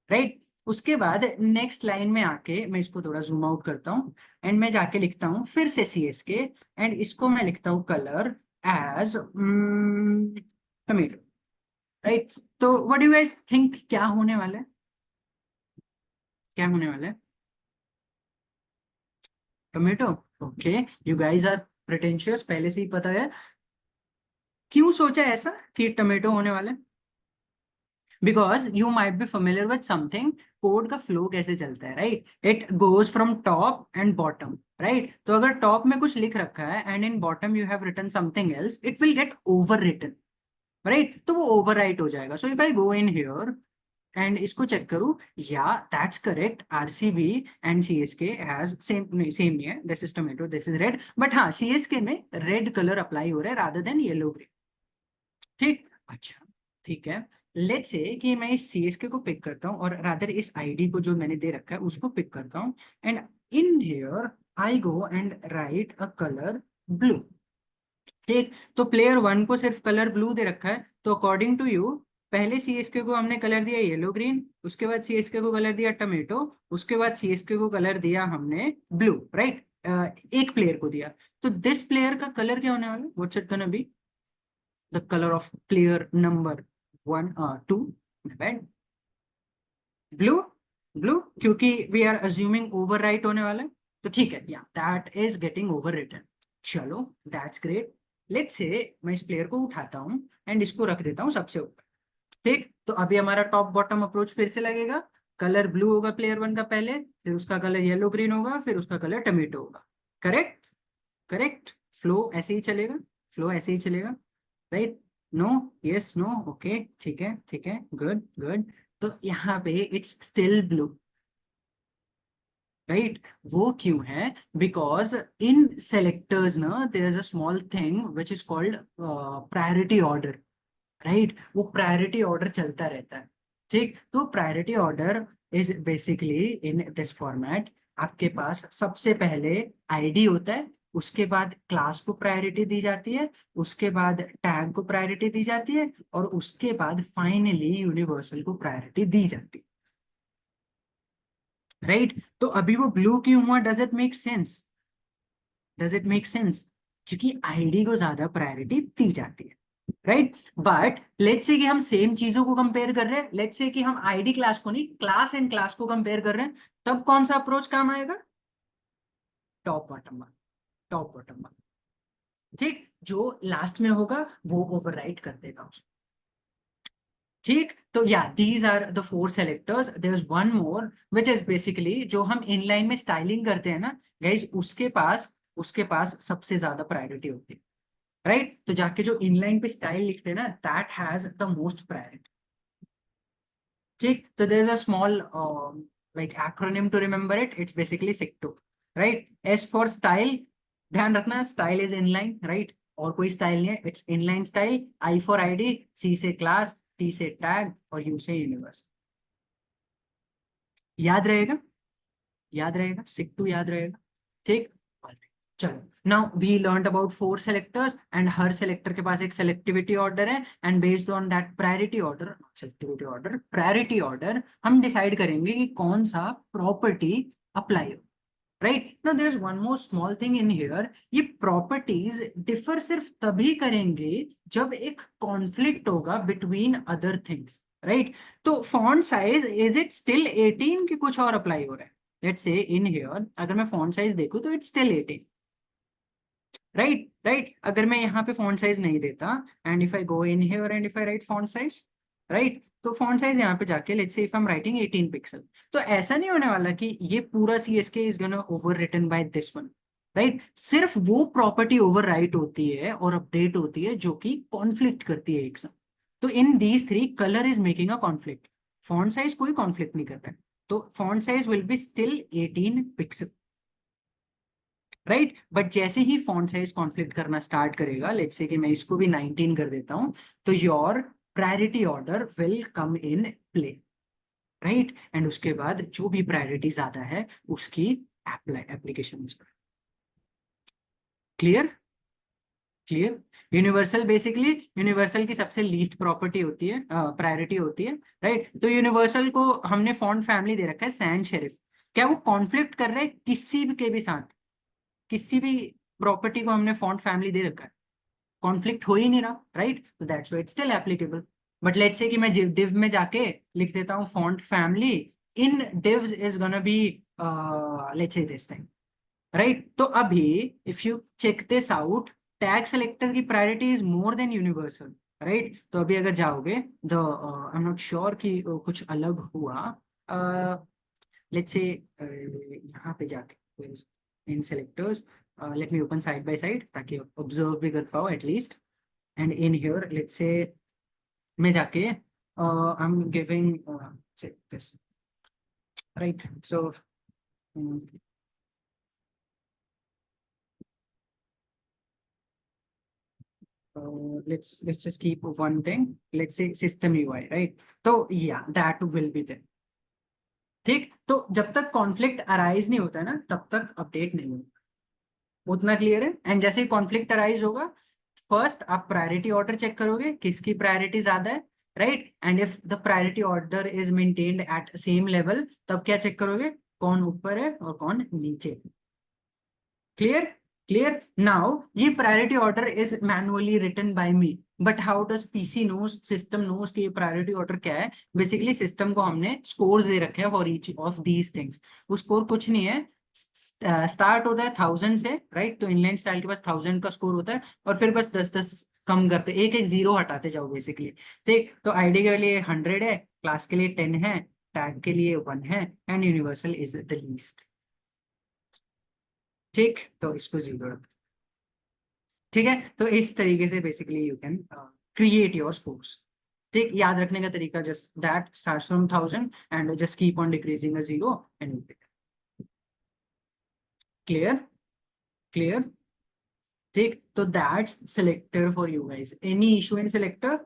राइट। उसके बाद नेक्स्ट लाइन में आके मैं इसको थोड़ा जूम आउट करता हूँ एंड मैं जाके लिखता हूँ फिर से सीएसके, एंड इसको मैं लिखता हूँ कलर एज टमेटो, राइट। तो व्हाट डू गाइस थिंक क्या होने वाला है? क्या होने वाला है? Tomato. Okay, you guys are pretentious, पहले से ही पता है। क्यों सोचा ऐसा कि टोमेटो होने वाला है? Because you might be familiar with something, code का फ्लो कैसे चलता है, right. It goes from top and bottom, right. तो अगर टॉप में कुछ लिख रखा है and in bottom you have written something else, it will get overwritten, right. तो वो ओवर राइट हो जाएगा। So if I go in here and इसको चेक करूं, yeah that's correct, RCB and CSK has same, नहीं same नहीं है, this is tomato, this is red, but हाँ सीएसके में रेड कलर अप्लाई हो रहा है रादर देन येलो ग्रीन, ठीक। अच्छा, ठीक है। लेट्स से कि मैं इस सीएसके को पिक करता हूँ और रादर इस आईडी को जो मैंने दे रखा है उसको पिक करता हूँ, and in here I go and write a colour blue, ठीक। तो प्लेयर वन को सिर्फ कलर ब्लू दे रखा है, तो अकॉर्डिंग टू यू पहले सीएसके को हमने कलर दिया येलो ग्रीन, उसके बाद सीएसके को कलर दिया टमेटो, उसके बाद सीएसके को कलर दिया हमने ब्लू, राइट। एक प्लेयर को दिया। तो दिस प्लेयर का कलर क्या होने वाला है? What's it gonna be? The colour of player number 1 2, blue. Blue, क्योंकि we are assuming overwrite होने वाला है, तो ठीक है, yeah that is getting overwritten. चलो, दैट्स ग्रेट। लेट्स से मैं इस प्लेयर को उठाता हूँ एंड इसको रख देता हूँ सबसे ऊपर, ठीक। तो अभी हमारा टॉप बॉटम अप्रोच फिर से लगेगा। कलर ब्लू होगा प्लेयर वन का पहले, फिर उसका कलर येलो ग्रीन होगा, फिर उसका कलर टमेटो होगा, करेक्ट। करेक्ट। फ्लो ऐसे ही चलेगा, फ्लो ऐसे ही चलेगा, right. No, yes, no, okay, ठीक है, ठीक है, गुड गुड। तो यहाँ पे इट्स स्टिल ब्लू, राइट। वो क्यों है? बिकॉज इन सेलेक्टर्स ना there is a small thing which is called priority order, right. वो प्रायोरिटी ऑर्डर चलता रहता है, ठीक। तो priority order is basically in this format. आपके पास सबसे पहले आईडी होता है, उसके बाद क्लास को प्रायोरिटी दी जाती है, उसके बाद टैग को प्रायोरिटी दी जाती है, और उसके बाद फाइनली यूनिवर्सल को प्रायोरिटी दी जाती है, राइट। तो अभी वो ब्लू क्यों हुआ? Does it make sense? Does it make sense? क्योंकि आईडी को ज्यादा प्रायोरिटी दी जाती है, राइट। बट लेट्स से कि हम सेम चीजों को कंपेयर कर रहे हैं, लेट्स से कि हम आईडी क्लास को नहीं, क्लास एंड क्लास को कंपेयर कर रहे हैं, तब कौन सा अप्रोच काम आएगा? Top bottom one, top bottom one, ठीक। जो लास्ट में होगा वो ओवरराइट कर देगा उसको, ठीक। तो yeah these are the 4 selectors. There is one more which is basically जो हम इनलाइन में स्टाइलिंग करते हैं ना गाइस, उसके पास सबसे ज्यादा प्रायोरिटी होती है, राइट। तो जाके जो इनलाइन पे स्टाइल लिखते हैं ना, that has the most priority, ठीक। तो there is a small like acronym to remember it, it's basically SICTU, right. S for style, ध्यान रखना स्टाइल इज इनलाइन, राइट। और कोई स्टाइल नहीं है, it's inline style. I for ID, C से class, T से टैग, और U से यूनिवर्स। याद रहेगा? याद रहेगा, सिक्टू याद रहेगा, ठीक। चलो, now we learned about 4 selectors, and हर सेलेक्टर के पास एक सेलेक्टिविटी ऑर्डर है, and based on that priority order, selectivity order, priority order, हम डिसाइड करेंगे कि कौन सा प्रॉपर्टी अप्लाई हो, right. Now there is one more small thing in here. ये प्रॉपर्टीज डिफर सिर्फ तभी करेंगे जब एक कॉन्फ्लिक्ट होगा बिटवीन अदर थिंग्स, राइट। तो font size, is it still 18 कि कुछ और अप्लाई हो रहा है? लेट्स से इन हियर अगर मैं फॉन्ट साइज देखूं तो इट्स स्टिल 18, राइट। राइट, अगर मैं यहाँ पे फॉन्ट साइज नहीं देता and if I go in here and if I write font size, right, तो फॉन्ट साइज यहाँ पे जाके let's say if I am writing 18 pixel, तो ऐसा नहीं होने वाला कि ये पूरा CSK is gonna overwritten by this one, right. सिर्फ वो प्रॉपर्टी ओवर राइट होती है और अपडेट होती है जो कि कॉन्फ्लिक्ट करती है एक साथ। तो in these three colour is making a conflict, font size कोई कॉन्फ्लिक्ट नहीं कर रहा है, तो font size will be still 18 pixel, right. But जैसे ही फॉन्ट साइज कॉन्फ्लिक्ट करना स्टार्ट करेगा, लेट्स से कि मैं इसको भी 19 कर देता हूं, तो your priority order will come in play, right. And उसके बाद जो भी प्रायोरिटी ज्यादा है उसकी application. Clear? Clear? Universal basically universal की सबसे लीस्ट प्रॉपर्टी होती है, प्रायोरिटी होती है, राइट? तो यूनिवर्सल को हमने फॉन्ट फैमिली दे रखा है सैन शेरिफ। क्या वो कॉन्फ्लिक्ट कर रहे हैं किसी भी के भी साथ? किसी भी प्रॉपर्टी को हमने फॉन्ट फैमिली दे रखा है, कॉन्फ्लिक्ट हो ही नहीं रहा, राइट? तो that's why it's still applicable. But let's say कि मैं डिव में जाके लिख देता हूँ font family in divs is gonna be let's say this thing, right? तो अभी if you check this out, tag selector की priority is more than universal, right? तो अभी अगर जाओगे the I am not sure कि कुछ अलग हुआ, लेट्स से यहाँ पे जाके in selectors, let me open side by side ताकि ऑब्जर्व भी कर पाओ at least. And in here let's say मैं जाके I am giving this, right? So let's just keep one thing. Let's say system UI, right? तो yeah, that will be there. ठीक, तो जब तक कॉन्फ्लिक्ट अराइज नहीं होता है ना, तब तक अपडेट नहीं होगा। उतना क्लियर है? एंड जैसे ही कॉन्फ्लिक्ट अराइज होगा, फर्स्ट आप प्रायोरिटी ऑर्डर चेक करोगे किसकी प्रायोरिटी ज्यादा है, right? And if the priority order is maintained eight same level, तब क्या चेक करोगे? कौन ऊपर है और कौन नीचे। क्लियर? Clear now? ये priority order is manually written by me, but how does PC knows, system knows कि ये प्रायोरिटी ऑर्डर क्या है? बेसिकली सिस्टम को हमने स्कोर्स दे रखे हैं for each of these things. वो स्कोर कुछ नहीं है, स्टार्ट होता है 1000 से, राइट? तो इनलाइन स्टाइल के पास 1000 का स्कोर होता है, और फिर बस 10-10 कम करते, एक एक जीरो हटाते जाओ बेसिकली। ठीक, तो आईडी के लिए 100 है, क्लास के लिए 10 है, टैग के लिए 1 है, and universal is the least. ठीक, तो इसको जीरो। ठीक है, तो इस तरीके से basically you can create your scores. ठीक, याद रखने का तरीका just that starts from 1000 and just keep on decreasing a zero and clear? Clear? ठीक, तो that's selector for you guys. Any issue in selector?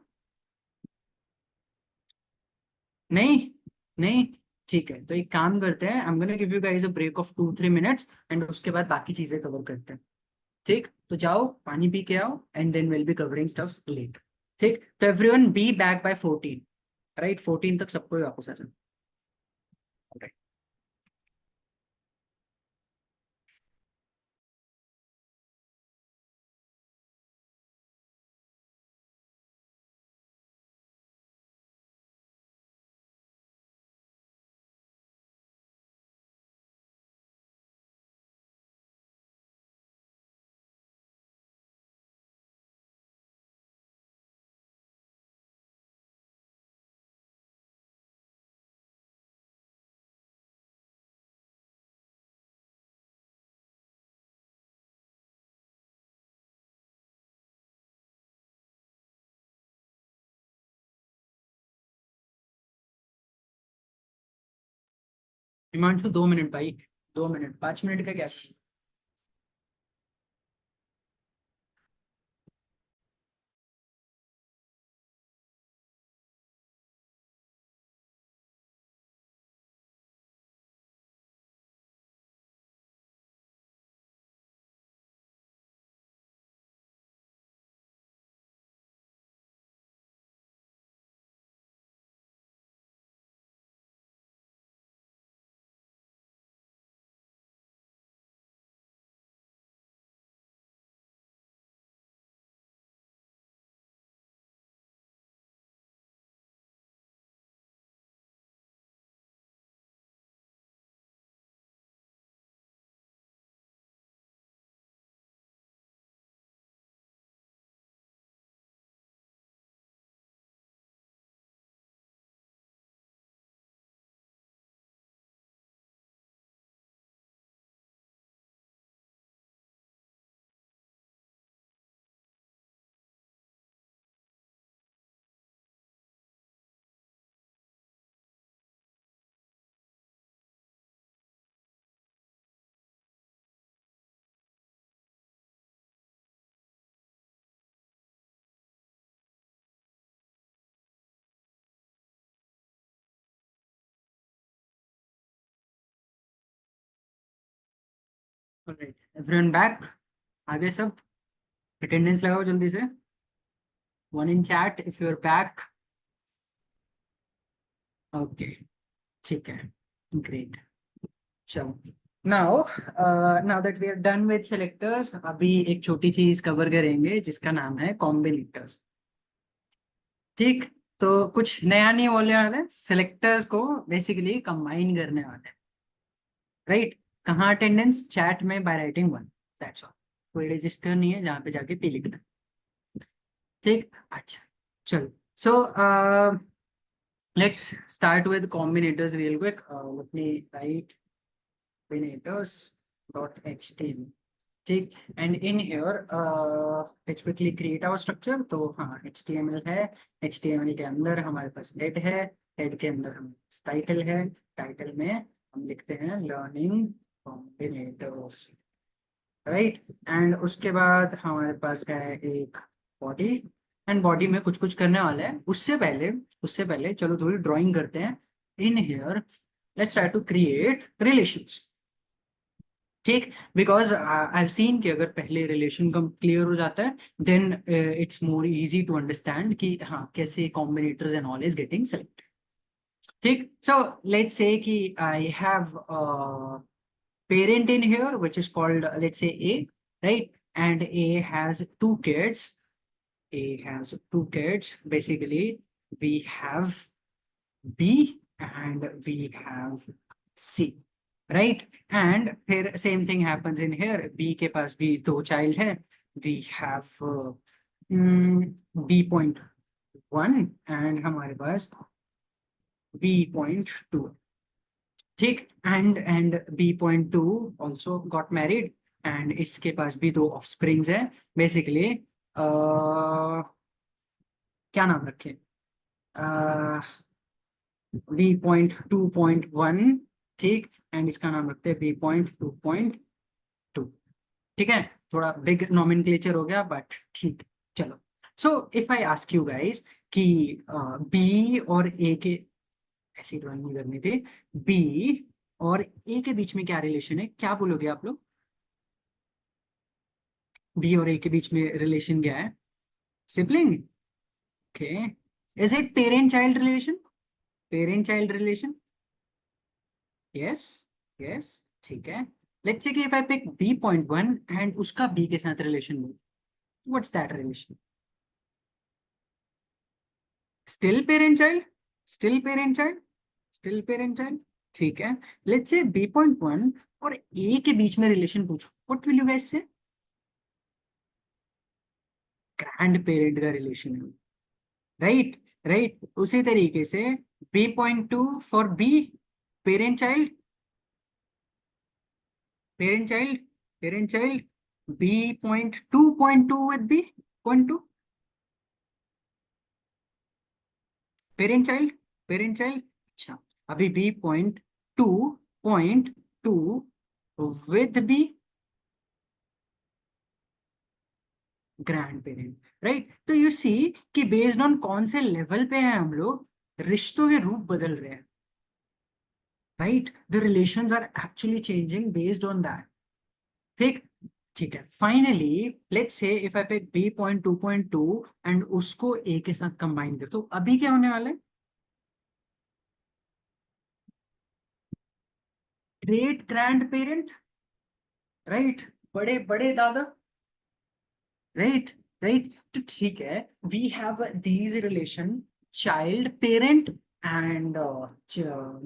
नहीं? नहीं? ठीक है, तो एक काम करते हैं, I am gonna give you guys a break of 2-3 minutes and उसके बाद बाकी चीजें कवर करते हैं। ठीक, तो जाओ पानी पी के आओ and then will be covering stuffs late. ठीक, तो everyone be back by 14, right? 14 तक सबको वापस आ जाना। हिमांशु 2 मिनट भाई, 2 मिनट, 5 मिनट का क्या? Alright, everyone back? आगे सब अटेंडेंस लगाओ जल्दी से। One in chat if you are back. Okay, ठीक है, ग्रेट। चलो, now now that we are done with selectors, अभी एक छोटी चीज कवर करेंगे जिसका नाम है कॉम्बिनेटर्स। ठीक, तो कुछ नया नहीं बोलने वाले, सेलेक्टर्स को बेसिकली कंबाइन करने वाले, राइट? कहाँ अटेंडेंस? चैट में by writing one, that's all. कोई रजिस्टर नहीं है जहाँ पे जाके पी लिखना है। ठीक, अच्छा, चलो। सो let's start with combinators real quick. Let me write combinators dot html. ठीक, and in here let's quickly create our structure. तो हाँ, html है, html के अंदर हमारे पास head है, head के अंदर हमारे पास title है, title में हम लिखते हैं learning combinators, राइट? एंड उसके बाद हमारे पास है एक बॉडी, एंड बॉडी में कुछ कुछ करने वाला है। उससे पहले चलो थोड़ी ड्राइंग करते हैं। In here let's try to create relations. ठीक, बिकॉज आई हैव सीन कि अगर पहले रिलेशन कम क्लियर हो जाता है then it's more easy to understand कि हाँ कैसे combinators and all is getting selected. ठीक, सो लेट्स से कि I have parent in here which is called let's say A, right? And A has two kids. A has two kids. Basically, we have B and we have C, right? And फिर same thing happens in here. B के पास भी दो child है. We have B.1 and हमारे पास B.2. ठीक, and B.2 also got married, and इसके पास भी दो ऑफस्प्रिंग्स है। बेसिकली क्या नाम रखे? B.2.1, ठीक, एंड इसका नाम रखते हैं B.2.2। ठीक है, थोड़ा बिग नॉमेनक्लेचर हो गया बट ठीक, चलो। सो if I ask you guys कि बी और ए के, ऐसी ड्राइंग नहीं करनी थी, बी और ए के बीच में क्या रिलेशन है, क्या बोलोगे आप लोग? बी और ए के बीच में रिलेशन क्या है? Sibling. Okay, is it parent child relation? Parent child relation, yes, yes, ठीक है। लेट्स से कि if I pick B.1 and उसका बी के साथ relation, what's that relation? Still parent child, still parent child, still parent child, ठीक है। Let's से B.1 और ए के बीच में रिलेशन पूछो, what will you guys say? Grand parent का रिलेशन है, राइट? राइट, उसी तरीके से B.2 for B, parent child, parent child, parent child, B.2.2 with B.2, parent child, parent child. अच्छा, अभी B.2.2 with B, grand parent, right? तो you see कि based on कौन से लेवल पे हैं हम लोग, रिश्तों के रूप बदल रहे हैं, right? The relations are actually changing based on that. ठीक, ठीक है। Finally let's say if I pick B.2.2 and उसको ए के साथ कंबाइन कर, तो अभी क्या होने वाला है? Great grand parent, right? बड़े बड़े दादा, राइट? राइट, तो ठीक है, we have these relation, child parent and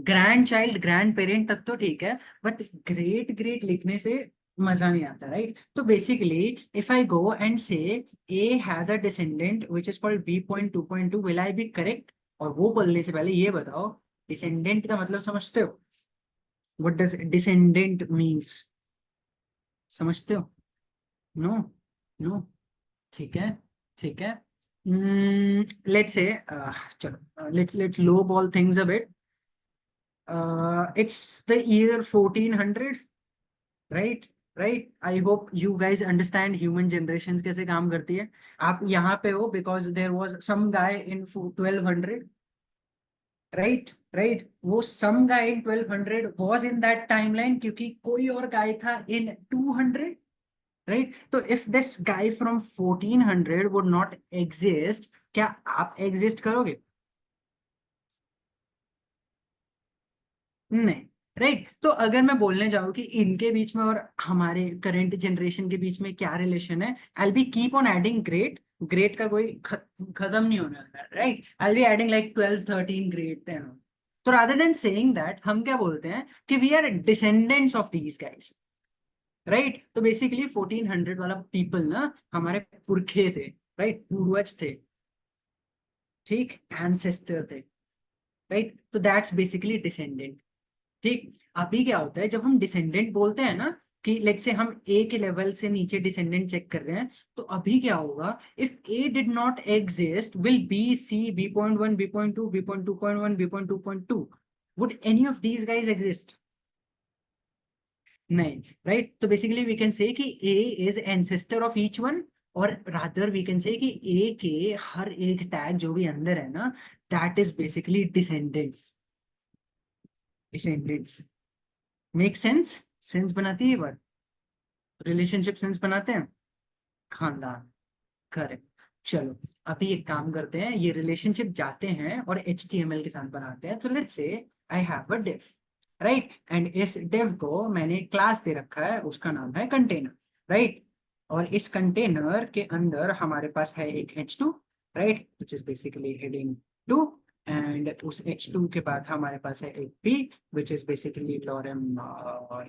grand child grand parent तक तो ठीक है, बट ग्रेट ग्रेट लिखने से मजा नहीं आता, राइट? तो basically if I go and say A has a descendant which is called B.2.2, will I be correct? और वो बोलने से पहले ये बताओ, डिसेंडेंट का मतलब समझते हो? व्हाट डज डिसेंडेंट मीन्स, समझते हो? नो, नो, ठीक है, ठीक है। लेट्स से चलो, let's low ball things a bit. It's the year 1400, right? Right, I hope you guys understand human generation कैसे काम करती है। आप यहाँ पे हो because there was some guy in 1200, right वो some guy in 1200 was in that timeline क्योंकि कोई और गाय था इन 200, राइट? तो if this guy from 1400 would not exist, क्या आप एग्जिस्ट करोगे? नहीं, राइट? तो अगर मैं बोलने जाऊँ कि इनके बीच में और हमारे करंट जनरेशन के बीच में क्या रिलेशन है, I be keep on adding great, great का कोई खत्म नहीं होने वाला, right? I be adding like 12 13 great, तो रादर देन सेइंग दैट हम क्या बोलते हैं कि we are descendants of these guys, right? तो बेसिकली 1400 वाला पीपल ना हमारे पुरखे थे, राइट? पूर्वज थे, ठीक, एंसेस्टर थे, राइट? तो दैट्स बेसिकली डिसेंडेंट। ठीक, अभी क्या होता है जब हम डिसेंडेंट बोलते हैं ना कि लेट्स से हम ए के लेवल से नीचे डिसेंडेंट चेक कर रहे हैं, तो अभी क्या होगा, if A did not exist will be C b.1 b.2 b.2.1 b.2.2, would any of these guys exist? नहीं, राइट? तो बेसिकली वी कैन से कि A is ancestor of each one, और रादर वी कैन से कि ए के हर एक tag जो भी अंदर है ना, that is basically descendants, descendants. Make sense? Sense बनाती है ये बात? रिलेशनशिप सेंस बनाते हैं? खानदान, करेक्ट। चलो, अभी एक काम करते हैं, ये रिलेशनशिप जाते हैं और HTML के साथ बनाते हैं। तो लेट्स से आई have a div, right? And इस div को मैंने क्लास दे रखा है, उसका नाम है कंटेनर, राइट? और इस कंटेनर के अंदर हमारे पास है एक h2, right, which is basically heading 2, and उस h2 के बाद हमारे पास है एक p which is basically lorem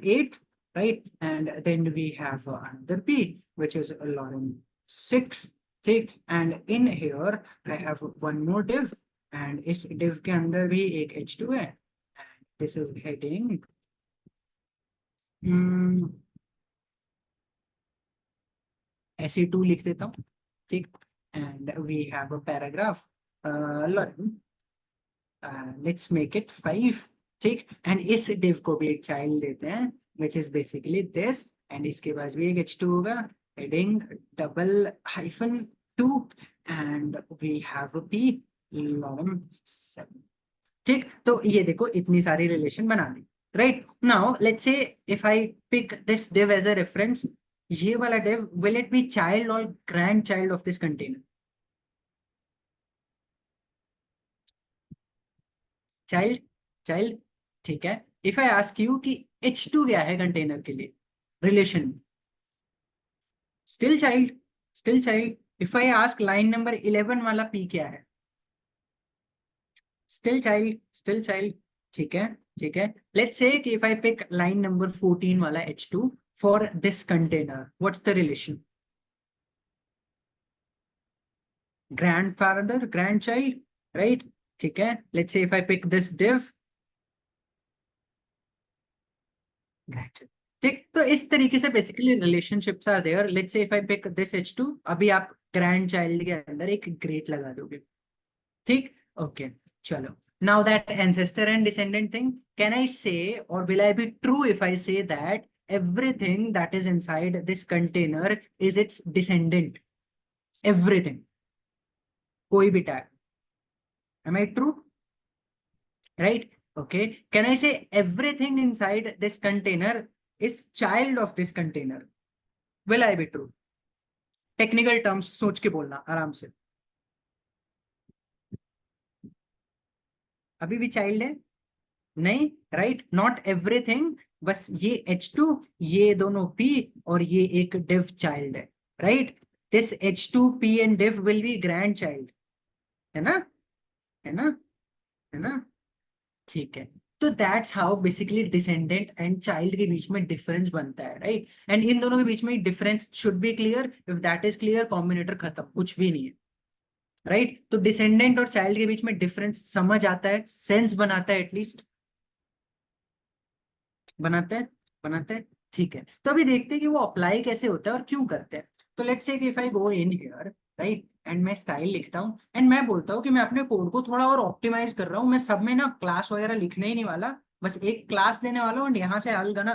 8, right? And then we have another p which is lorem 6, ठीक, and in here I have one more div, and इस div के अंदर भी एक h2 है, and this is heading SE2 लिख देता हूँ, ठीक, and we have a paragraph, lorem, let's make it 5, ठीक, एंड इस div को भी एक चाइल्ड देते हैं which is basically this, and इसके पास भी एक h2 होगा, heading double hyphen 2, and we have a p lorem 7, ठीक। तो ये देखो इतनी सारी रिलेशन बना दी, right? Now let's say if I pick this div as a reference, ये वाला div will it be child or grandchild of this container? Child, child, ठीक है। इफ आई आस्क यू कि H2 क्या है कंटेनर के लिए relation, still child, still child. If I ask line number 11 वाला P क्या है, स्टिल चाइल्ड, स्टिल चाइल्ड, ठीक है, ठीक है। लेट्स से कि if I pick line number 14 वाला H2 for this container, what's the relation? Grandfather, grandchild, right? ठीक है। Let's say if I pick this div, grandchild, ठीक। तो इस तरीके से basically relationships are there. Let's say if I pick this H2, अभी आप ग्रैंड चाइल्ड के अंदर एक ग्रेट लगा दोगे, ठीक, ओके। चलो, now that ancestor and descendant thing, can I say or will I be true if I say that everything that is inside this container is its descendant? Everything, कोई भी tag, am I true? Right? Okay, can I say everything inside this container is child of this container? Will I be true? Technical terms सोच के बोलना आराम से। अभी भी child है? नहीं, राइट, नॉट एवरीथिंग, बस ये H2, ये दोनों P, और ये एक div चाइल्ड है, right? This H2 P and div will be grand child, है ना, है ना, है ना, ठीक है। तो that's how basically descendant and child के बीच में डिफरेंस बनता है, राइट? एंड इन दोनों के बीच में difference should be clear, if that is clear combinator खत्म, कुछ भी नहीं है, राइट? तो डिसेंडेंट और चाइल्ड के बीच में डिफरेंस समझ आता है, सेंस बनाता है, एटलीस्ट बनाते हैं, बनाते हैं, ठीक है। तो अभी देखते हैं कि वो अप्लाई कैसे होता है और क्यों करते हैं। तो let's say if I go in here, right, and मैं स्टाइल लिखता हूँ, एंड मैं बोलता हूँ कि मैं अपने कोड को थोड़ा और ऑप्टिमाइज कर रहा हूँ, मैं सब में ना क्लास वगैरह लिखने ही नहीं वाला, बस एक क्लास देने वाला हूँ, एंड यहाँ से आई गना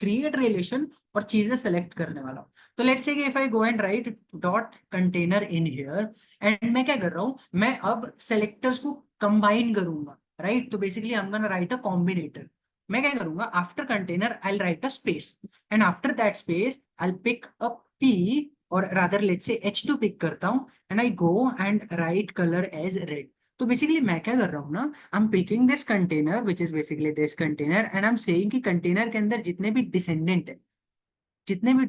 क्रिएट रिलेशन और चीजें सेलेक्ट करने वाला हूँ। तो let's say if I go and right dot container in here, and मैं क्या कर रहा हूँ, मैं अब सेलेक्टर्स को कंबाइन करूंगा, राइट। तो basically I am gonna write a combinator. मैं क्या करूंगा, after container I will write a space, and after that space I will pick a P, और rather let's say H2 pick करता हूँ, and I go and write colour as red. तो basically मैं क्या कर रहा हूँ ना, I am picking this container which is basically this container, and I am saying कि कंटेनर के अंदर जितने भी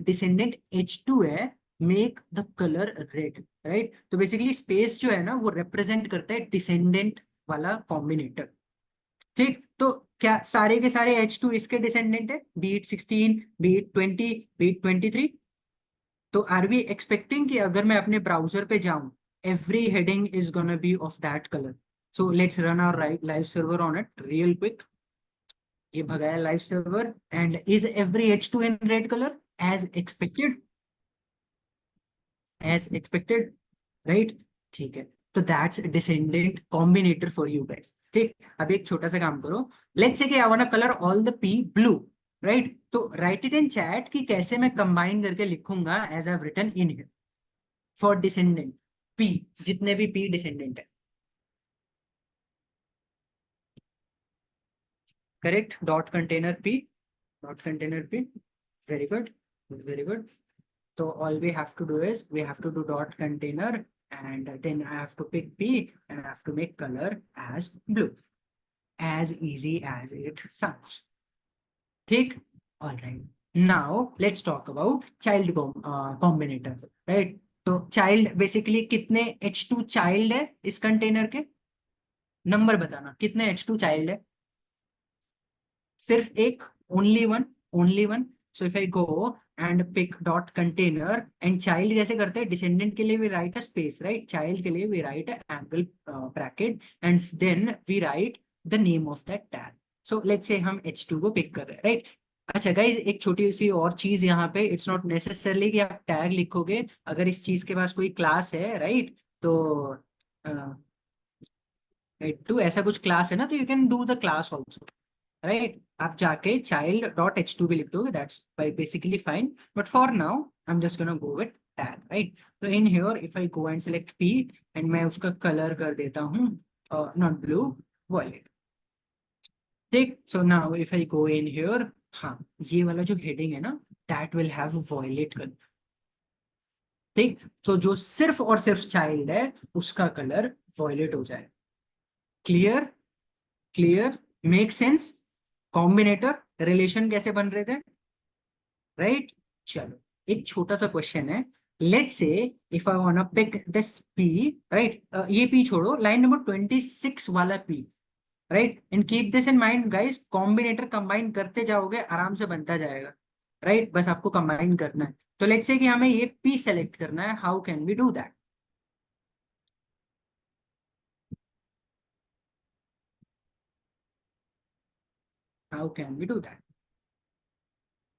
डिसेंडेंट H2 है, make the colour red, right. तो बेसिकली स्पेस जो है ना वो रिप्रेजेंट करता है डिसेंडेंट वाला कॉम्बिनेटर। ठीक, तो क्या सारे के सारे H2 इसके डिसेंडेंट है, बीट 16, बीट 20, बीट 23? तो आर वी एक्सपेक्टिंग कि अगर मैं अपने ब्राउजर पे जाऊं, every heading is gonna be of that colour? So let's run our live server on it real quick. ये भगाया live server, and is every H2 in red colour? As expected, as expected, right. ठीक है, तो that's descendant combinator for you guys. ठीक, अब एक छोटा सा काम करो, लेट्स से कि I want to colour all the P blue, right. तो राइट इट इन चैट कि कैसे मैं कंबाइन करके लिखूंगा as I have written in here for descendant P, जितने भी पी डिसेंडेंट है। Correct, dot container P, dot container P, very good, very good. So all we have to do is we have to do dot container, and then I have to pick P and I have to make color as blue. As easy as it sounds. ठीक, all right. Now let's talk about child combinator, right? तो child basically कितने H2 child है इस container के? Number बताना, कितने H2 child है? सिर्फ एक, only one, only one. So if I go and pick dot container and child, कैसे करते हैं, डिसेंडेंट के लिए we write a space, right, child के लिए we write angle bracket, and then we write the name of that tag. So let's say हम H2 को pick कर रहे हैं, राइट। अच्छा गाइज, एक छोटी सी और चीज यहाँ पे, इट्स नॉट नेसेसरली कि आप टैग लिखोगे, अगर इस चीज के पास कोई क्लास है, राइट, तो टू ऐसा कुछ क्लास है ना, तो you can do the class also, right. आप जाके चाइल्ड डॉट H2 भी लिख दोगे, that's basically fine, but for now I am just gonna go with tag, right. तो in here if I go and select P, and मैं उसका colour कर देता हूँ नॉट ब्लू, वॉयलेट। ठीक, so now if I go in here, हाँ, ये वाला जो हेडिंग है ना, that will have violet colour. ठीक, तो जो सिर्फ और सिर्फ चाइल्ड है उसका कलर वॉयलेट हो जाए। Clear, clear, make sense. Combinator relation कैसे बन रहे थे, राइट। चलो, एक छोटा सा क्वेश्चन है, let's say if I want to pick this P, right, ये पी छोड़ो, लाइन नंबर 26 वाला P, right, and keep this in mind guys, combinator combine करते जाओगे आराम से बनता जाएगा, राइट, बस आपको कंबाइन करना है। तो लेट्स से कि हमें ये पी सेलेक्ट करना है, how can we do that? How can we do that?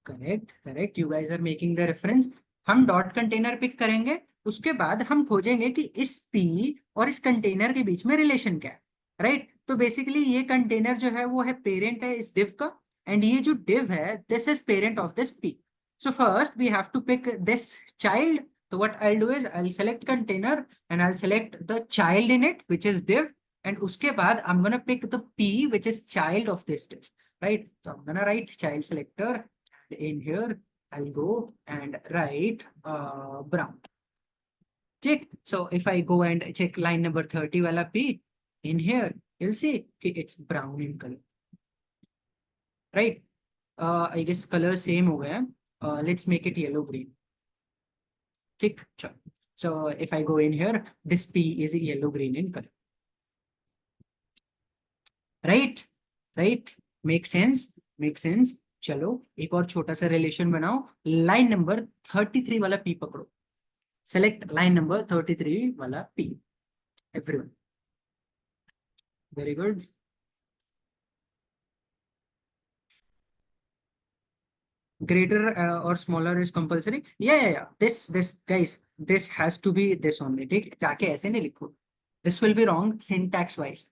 Correct, correct, you guys are making the reference. हम डॉट कंटेनर पिक करेंगे, उसके बाद हम खोजेंगे कि इस पी और इस कंटेनर के बीच में रिलेशन क्या है, राइट। तो बेसिकली ये कंटेनर जो है वो है पेरेंट है इस डिव का, एंड ये जो डिव है this is parent of this P. So first we have to pick this child. तो what I will do is I will select container and I will select the child in it which is div, and उसके बाद I am gonna pick the P which is child of this div, right? So I'm gonna write child selector. In here I'll go and write brown. Check. So if I go and check line number 30 wala p, in here you'll see it's brown in color, right? I guess color same ho gaya. Let's make it yellow green. Check. So if I go in here, this p is yellow green in color, right? Right? Make sense? Make sense? चलो, एक और छोटा सा relation बनाओ, line number 33 वाला P पकड़ो, select line number 33 वाला P, everyone, very good. greater or smaller is compulsory, yeah, this guys, this has to be this only, ठीक, जाके ऐसे नहीं लिखो, this will be wrong syntax wise।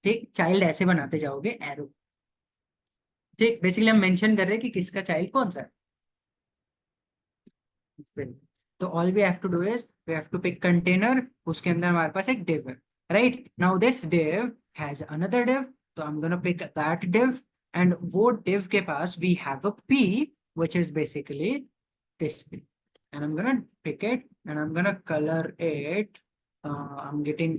ठीक, चाइल्ड ऐसे बनाते जाओगे एरो। ठीक, बेसिकली हम मेंशन कर रहे हैं कि किसका चाइल्ड कौन सा है। तो all we have to do is we have to pick container, उसके अंदर हमारे पास एक div है, right. Now this div has another div, तो I'm gonna pick that div, and वो div के पास we have a p which is basically this p, and I'm gonna pick it and I'm gonna color it. I'm getting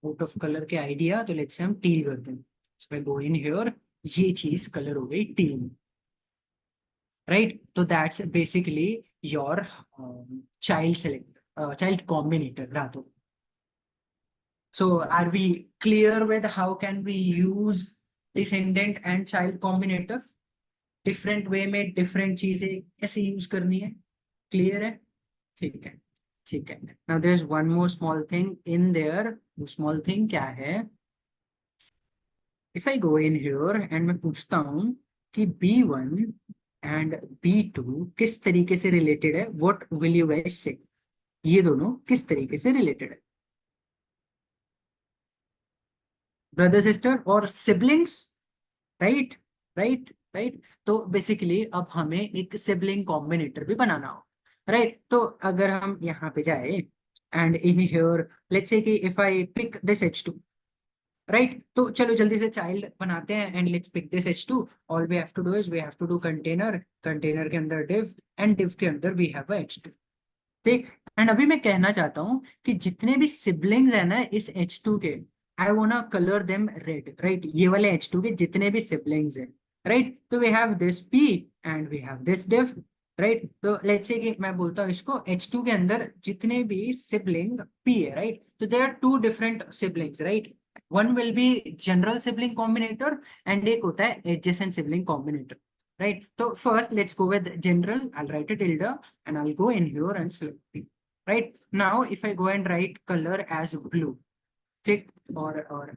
out of color के idea, तो let's say हम teal करते हैं. So I go in here, ये चीज color हो गई teal, right? So that's basically your child select, child combinator rather. So are we clear with how can we use descendant and child combinator? Different way में different चीजें कैसे use करनी है? Clear है? ठीक है, ठीक है. Now there's one more small thing in there. वो small thing क्या है? If I go in here and मैं पूछता हूँ कि B1 and B2 किस तरीके से related है? What will you guys say? ये दोनों किस तरीके से related है? Brother sister और siblings, right? राइट. तो बेसिकली अब हमें एक सिबलिंग कॉम्बिनेटर भी बनाना हो, राइट? तो अगर हम यहाँ पे जाए and in here let's say कि if I pick this H2, right? तो चलो जल्दी से चाइल्ड बनाते हैं and let's pick this H2. All we have to do is we have to do container, container के अंदर div एंड div के अंदर वी हैव अ H2. ठीक. एंड अभी मैं कहना चाहता हूँ कि जितने भी सिबलिंग्स है ना इस H2 के, I want colour them red, right? ये वाले H2 के जितने भी सिबलिंग्स हैं, राइट? तो we have this P and we have this div, right? तो लेट्स से कि मैं बोलता हूँ इसको H2 के अंदर जितने भी सिबलिंग P है, राइट? तो they are two different siblings, right? One will be general sibling combinator and एक होता है adjacent sibling combinator, right? So first, let's go with general. I'll write a tilde and I'll go in here and select P. Right now, if I go and write color as blue, ठीक, or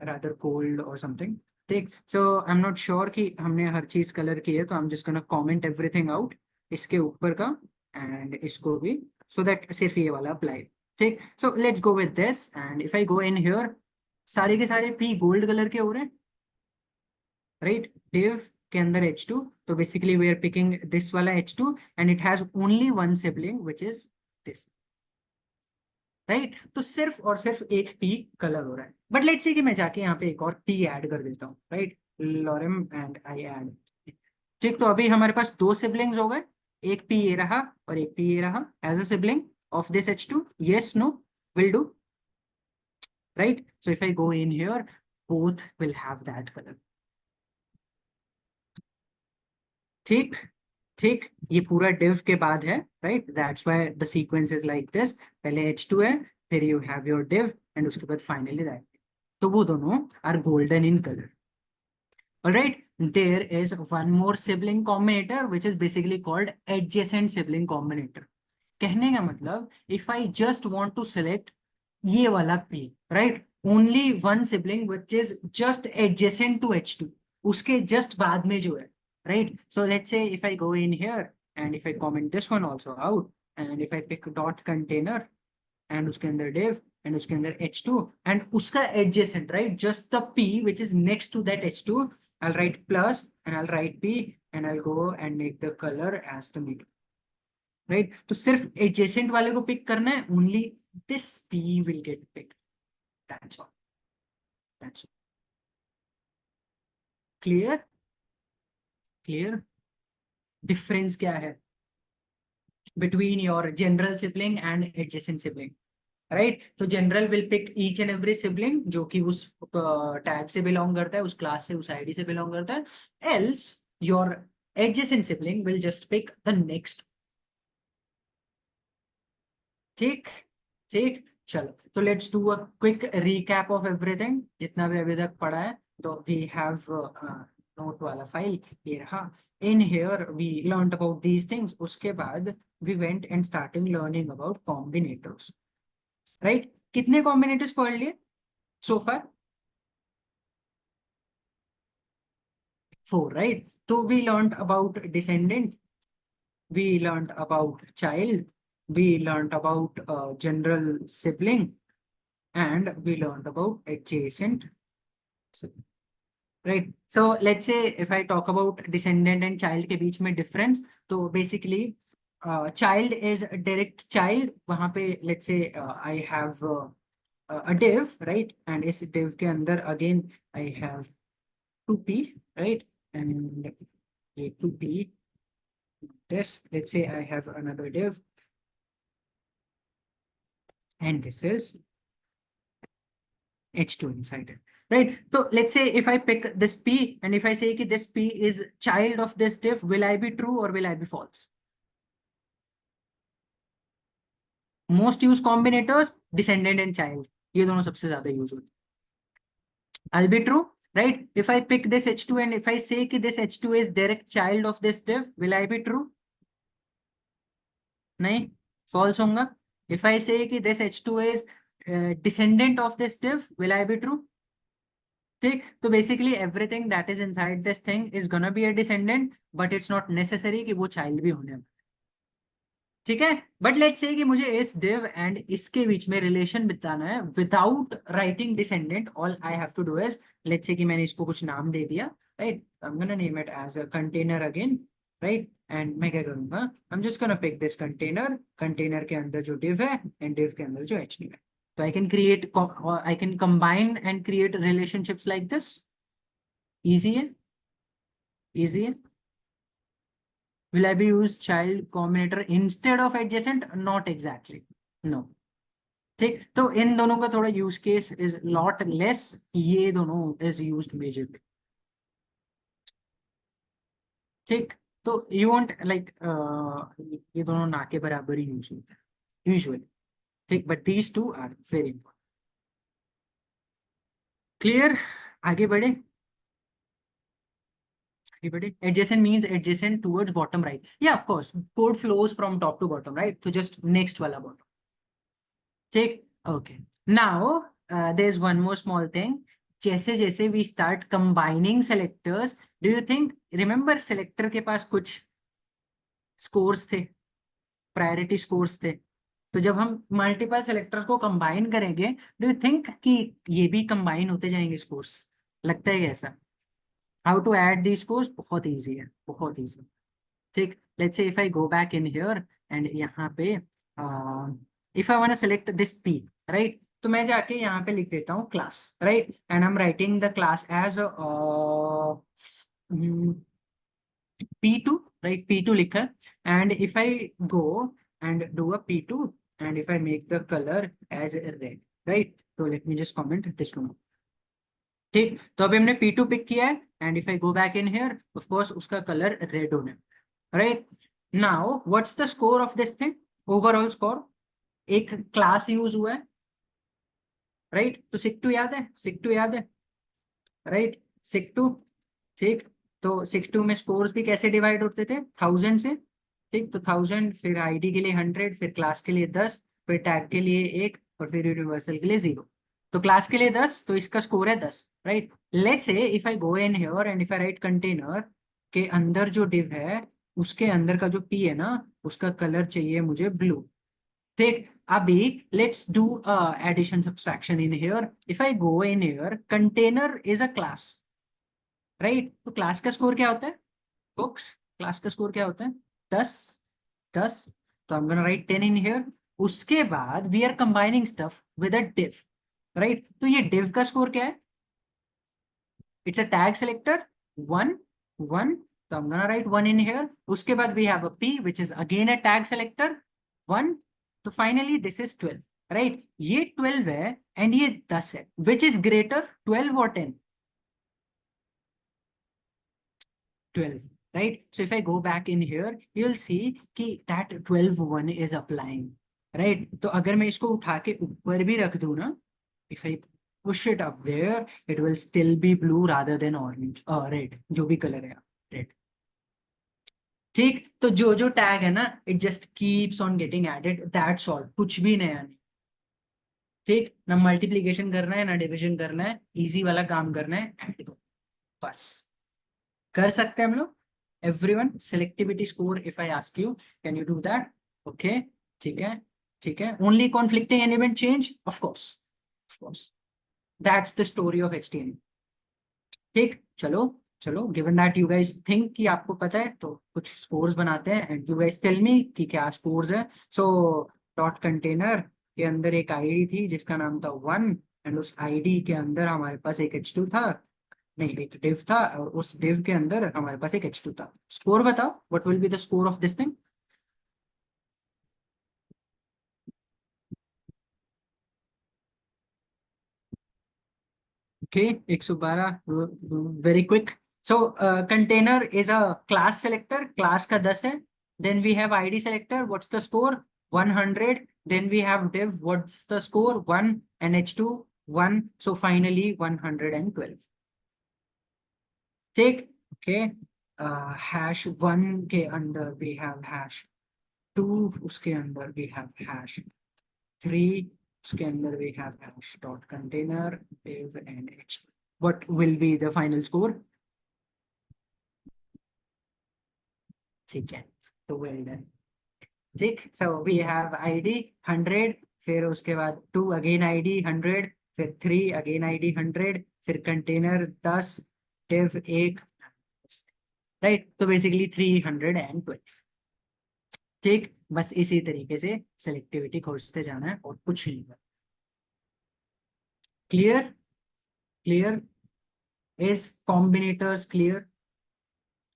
rather cold or something, ठीक. So I'm not sure कि हमने हर चीज colour की है, तो I'm just gonna comment everything out इसके ऊपर का and इसको भी, so that सिर्फ ये वाला apply, ठीक. So let's go with this and if I go in here, सारे के सारे P गोल्ड कलर के हो रहे हैं, राइट? div के अंदर H2, तो basically we are picking this वाला H2 and it has only one sibling which is this, right? तो सिर्फ और सिर्फ एक P कलर हो रहा है. बट लेट्स से कि मैं जाके यहाँ पे एक और P ऐड कर देता हूँ, right? Lorem and I add, ठीक. तो अभी हमारे पास दो सिबलिंग्स हो गए, एक P ये रहा और एक P ये रहा as a sibling of this H2. Yes, no, will do, right? So if I go in here, both will have that color. ठीक, ठीक. ये पूरा div के बाद है, right? That's why the sequence is like this. पहले H2 है, फिर you have your div and उसके बाद फाइनली दैट. तो वो दोनों are golden in colour. Alright, there is one more sibling combinator which is basically called adjacent sibling combinator. कहने का मतलब if I just want to select ये वाला P, right? Only one sibling which is just adjacent to H2, उसके just बाद में जो है, right? So let's say if I go in here and if I comment this one also out and if I pick dot container and उसके अंदर div and उसके अंदर H2 and उसका adjacent, right? Just the P which is next to that H2, I'll write plus and I'll write P and I'll go and make the color as the medium, right? तो सिर्फ adjacent वाले को pick करना है, only this P will get picked. That's all. That's all. Clear? Clear? Difference क्या है between your general sibling and adjacent sibling? Right? तो general will pick each and every sibling जो कि उस टैग से बिलोंग करता है, उस क्लास से, उस आईडी से बिलोंग करता है. Else your adjacent sibling will just pick the next. ठीक, ठीक. चलो, तो let's do a quick recap of everything जितना भी अभी तक पढ़ा है. तो वी हैव नोट वाला फाइल ये रहा. In here we learned about these things. उसके बाद we went and starting learning about combinators, right? कितने कॉम्बिनेटर्स पढ़ लिए so far? 4, right? So we learned about descendant, we learned about child, we learned about general sibling, and we learned about adjacent sibling, right? So let's say if I talk about descendant and child के बीच में difference, तो basically child is a direct child. वहाँ पे let's say I have a div, right? And इस div के अंदर again I have 2p, right? And a 2p this, let's say I have another div and this is h2 inside it, right? So let's say if I pick this p and if I say that this p is child of this div, will I be true or will I be false? Most used combinators, descendant and child, ये दोनों सबसे ज्यादा use होते हैं. I'll be true, right? If I pick this h2 and if I say that this h2 is direct child of this div, will I be true? नहीं, false होगा. If I say that this h2 is descendant of this div, will I be true? ठीक, तो basically everything that is inside this thing is gonna be a descendant, but it's not necessary कि वो child भी होने. ठीक है, but let's say कि मुझे इस डिव एंड इसके बीच में रिलेशन बताना है without writing descendant. All I have to do is, let's say कि मैंने इसको कुछ नाम दे दिया, right? I am gonna name it as a container again, right? And मैं क्या करूंगा, I am just gonna pick this container, container के अंदर जो डिव है एंड डिव के अंदर जो एचटीएमएल है. तो I can create, I can combine and create relationships like this. Easy है, इजी है. Will I be use child combinator instead of adjacent? Not exactly. No. ठीक, तो इन दोनों का थोड़ा use case is lot less, ये दोनों इज यूज्ड मेजरली. ठीक, तो यू वांट लाइक ये दोनों ना के बराबर ही यूज होते हैं यूजुअली. ठीक, but these two are very important. Clear? आगे बढ़े, आगे बढ़े. Adjacent means adjacent towards bottom right. Yeah, of course. Code flows from top to bottom, right? तो just next वाला bottom. ठीक, okay. Now there's one more small thing. जैसे जैसे we start combining selectors, do you think, remember selector के पास कुछ scores थे, priority scores थे. तो जब हम मल्टीपल सेलेक्टर्स को कंबाइन करेंगे, डू यू थिंक कि ये भी कंबाइन होते जाएंगे स्कोर्स? लगता है कैसा? How to add the scores? बहुत इजी है, बहुत इजी. ठीक, let's say if I go back in here and यहाँ पे if I want to select this P, right? तो मैं जाके यहाँ पे लिख देता हूँ class, right? And I am writing the class as p2, right? p2 लिखा है. And if I go and do a p2 and if I make the color as red, right? So let me just comment this one. ठीक, तो अभी हमने p2 pick किया है and if I go back in here, of course उसका colour red होने, right? Now what's the score of this thing? Overall score. एक class use हुआ है, राइट? तो सिक2 याद है, सिक2 याद है, राइट? सिक2. ठीक, तो सिक2 में स्कोर्स भी कैसे डिवाइड होते थे? 1000 से. ठीक, तो 1000, फिर आईडी के लिए 100, फिर क्लास के लिए 10, फिर टैग के लिए 1 और फिर यूनिवर्सल के लिए 0. तो क्लास के लिए 10, तो इसका स्कोर है 10, right? Let's say if I go in here and if I right container के अंदर जो डिव है उसके अंदर का जो पी है ना, उसका कलर चाहिए मुझे ब्लू. ठीक, अभी let's do addition subtraction in here. If I go in here, container is a class, right? तो क्लास का स्कोर क्या होता है folks? क्लास का स्कोर क्या होता है? 10, 10. तो I am gonna write 10 in here. उसके बाद we are combining stuff with a div, right? तो ये div का स्कोर क्या है? It's a tag selector 1, 1. तो I am gonna write 1 in here. उसके बाद we have a p which is again a tag selector 1. तो फाइनली दिस इज 12, राइट? ये 12 है एंड ये 10 है. विच इज ग्रेटर, 12 और 10? 12, right? So if I go back in here, you'll see कि that 12 1 is applying, right? तो अगर मैं इसको उठा के ऊपर भी रख दूं ना, if I push it up there, it will still be blue rather than orange or red, जो भी कलर है red. ठीक, तो जो जो टैग है ना, it just keeps on getting added, that's all. कुछ भी नया नहीं. ठीक, ना मल्टीप्लीकेशन करना है ना डिविजन करना है, इजी वाला काम करना है, ऐड दो बस. कर सकते हैं हम लोग. Everyone, selectivity score if I ask you, can you do that? Okay, ठीक है, ठीक है. Only conflicting element change, of course, of course. That's the story of HTML. ठीक, चलो चलो, given that you guys think कि आपको पता है, तो कुछ स्कोर्स बनाते हैं and you guys tell me कि क्या स्कोर्स है. सो डॉट कंटेनर के अंदर एक आईडी थी जिसका नाम था 1 एंड उस आईडी के अंदर हमारे पास एक h2 था. नहीं, एक div था और उस div के अंदर हमारे पास एक h2 था। स्कोर बताओ, what will be the score of this thing? Okay, 112, very quick. So container is a class selector, class का 10 है. Then we have ID selector, what's the score? 100. Then we have div, what's the score? 1 and h2 1. So finally 112. Take, okay. Hash 1 के अंदर we have hash 2, उसके अंदर we have hash 3, उसके अंदर we have hash dot container div and h. What will be the final score? ठीक है, तो well done. ठीक, सो वी हैव आईडी 100, फिर उसके बाद 2 अगेन आईडी 100, फिर 3 अगेन आईडी 100, फिर कंटेनर 10, div 1, राइट। तो बेसिकली 312। ठीक, बस इसी तरीके से सेलेक्टिविटी खोजते जाना है और कुछ नहीं। Clear? Clear? Is combinators clear?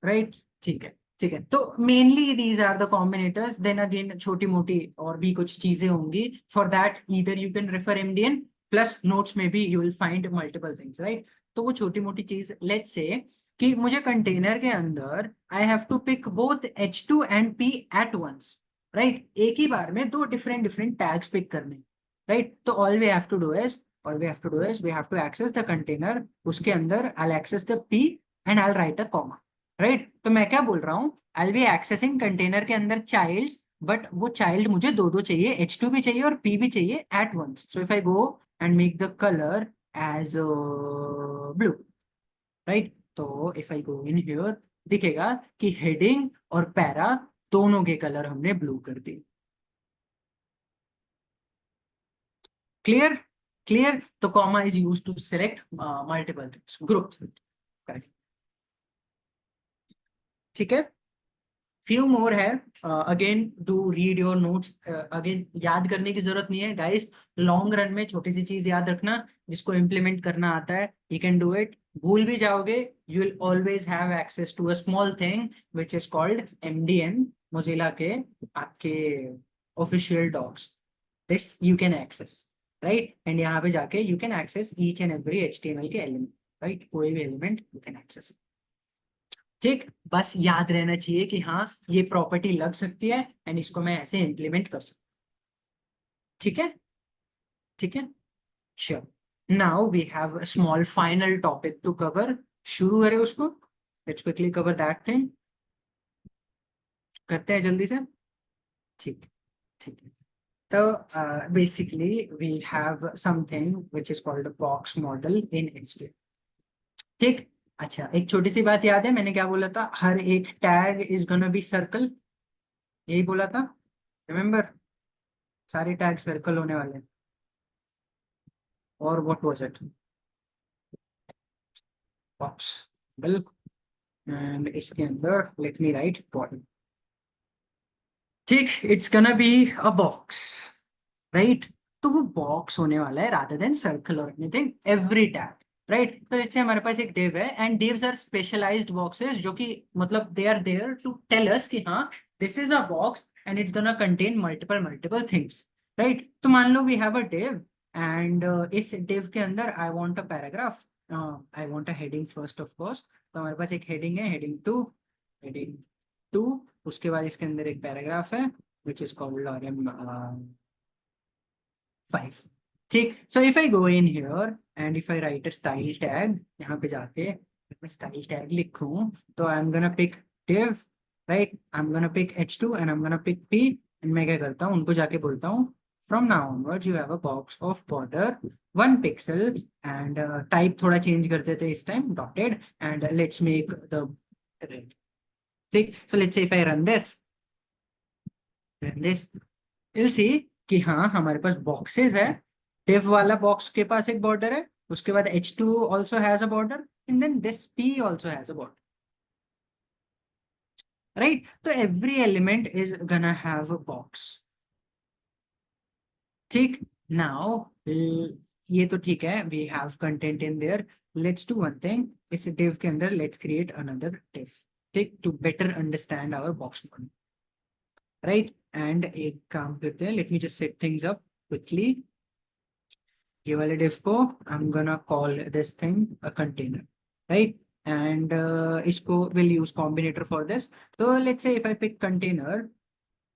Right, ठीक है। ठीक है, तो mainly these are the combinators. Then again छोटी मोटी और भी कुछ चीजें होंगी। For that either you can refer MDN plus notes में भी you will find multiple things, right. तो वो छोटी मोटी चीज, लेट्स से कि मुझे कंटेनर के अंदर I have to pick both h2 and p at once, right. एक ही बार में दो डिफरेंट डिफरेंट टैग्स पिक करने, राइट। तो all we have to access the container, उसके अंदर I access the p and I write a comma, right. तो मैं क्या बोल रहा हूँ, आई बी एक्सेसिंग कंटेनर के अंदर चाइल्ड्स, बट वो चाइल्ड मुझे दो दो चाहिए, h2 भी चाहिए और p भी चाहिए at once. So if I go and make the colour as blue, right. तो if I go in here, दिखेगा कि हेडिंग और पैरा दोनों के कलर हमने ब्लू कर दिए। क्लियर? क्लियर? तो comma is use to select multiple groups, ठीक है। फ्यू मोर है, again do read your notes. Again याद करने की जरूरत नहीं है गाइस, लॉन्ग रन में छोटी सी चीज याद रखना, जिसको इम्प्लीमेंट करना आता है यू कैन डू इट। भूल भी जाओगे, you will always have access to a small thing which is called MDN, Mozilla के आपके official docs. This you can access, right. And यहाँ पे जाके you can access each and every HTML के element, right. कोई भी element you can access. ठीक, बस याद रहना चाहिए कि हाँ ये प्रॉपर्टी लग सकती है एंड इसको मैं ऐसे इम्प्लीमेंट कर सकता हूँ। ठीक है, ठीक है, चलो। Now we have small final topic to cover. शुरू करें उसको, let's quickly cover that thing. करते हैं जल्दी से। ठीक, ठीक है। तो basically we have something which is called box model in HTML. ठीक, अच्छा एक छोटी सी बात याद है मैंने क्या बोला था, हर एक tag is gonna B circle, यही बोला था, रिमेम्बर? सारे टैग सर्कल होने वाले हैं। और व्हाट वाज इट? बॉक्स, बिल्कुल। एंड इसके अंदर लेट मी राइट बॉटम। ठीक, it's gonna be a box, right. तो वो बॉक्स होने वाला है रादर देन सर्कल और एनीथिंग, एवरी टैग, राइट। तो जैसे हमारे पास एक डिव है and divs are specialized boxes, जो कि मतलब they are there to tell us कि हाँ this is a box and it's gonna contain multiple multiple things, right. तो मान लो we have a div and इस डिव के अंदर I want a paragraph, I want a heading first of course. तो हमारे पास एक हेडिंग है, हेडिंग 2, हेडिंग 2। उसके बाद इसके अंदर एक पैराग्राफ है विच इज कॉल्ड five. ठीक, so if I go in here and if I write a style tag, यहाँ पे जाके मैं style tag लिखूं, तो I'm gonna pick div, right? I'm gonna pick h2 and I'm gonna pick p, and मैं क्या करता हूँ, उनको जाके बोलता हूँ from now onwards you have a box of border 1 pixel and type थोड़ा change कर देते इस time dotted and let's make the red. ठीक, so let's say if I run this, you'll see कि हाँ हमारे पास बॉक्सेस है। div वाला बॉक्स के पास एक बॉर्डर है, उसके बाद h2 also has a border and then this p also has a border, right? तो every element is gonna have a box। ठीक, now ये तो ठीक है, we have content in there. Let's do one thing, इस div के अंदर let's create another div, ठीक, to better understand our box model, right. And एक काम करते हैं, let me just set things up quickly. ये वाले div को I'm gonna call this thing a container, right? And इसको will use combinator for this. तो let's say if I pick container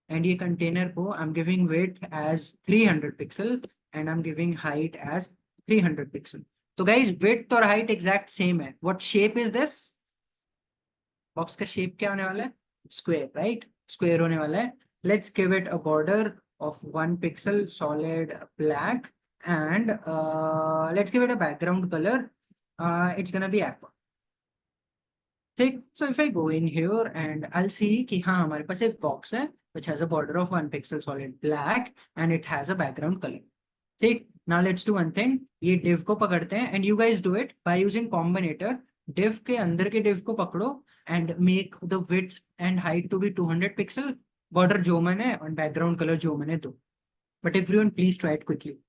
and ये container को I'm giving width as 300 pixel and I'm giving height as 300 pixel. तो guys width और height exact same है. What shape is this? Box का shape क्या होने वाला है? Square, right? स्क्वायर होने वाला है। Let's give it a border of 1 pixel solid black and let's give it a background colour, it's gonna be apple, ठीक। So if I go in here and I see कि हाँ हमारे पास एक box है which has a border of 1 pixel solid black and it has a background color, ठीक। now let's do one thing, ये div को पकड़ते हैं and you guys do it by using combinator। div के अंदर के div को पकड़ो and make the width and height to be 200 pixel, border जो मैंने और background color जो मैंने दो, but everyone please try it quickly।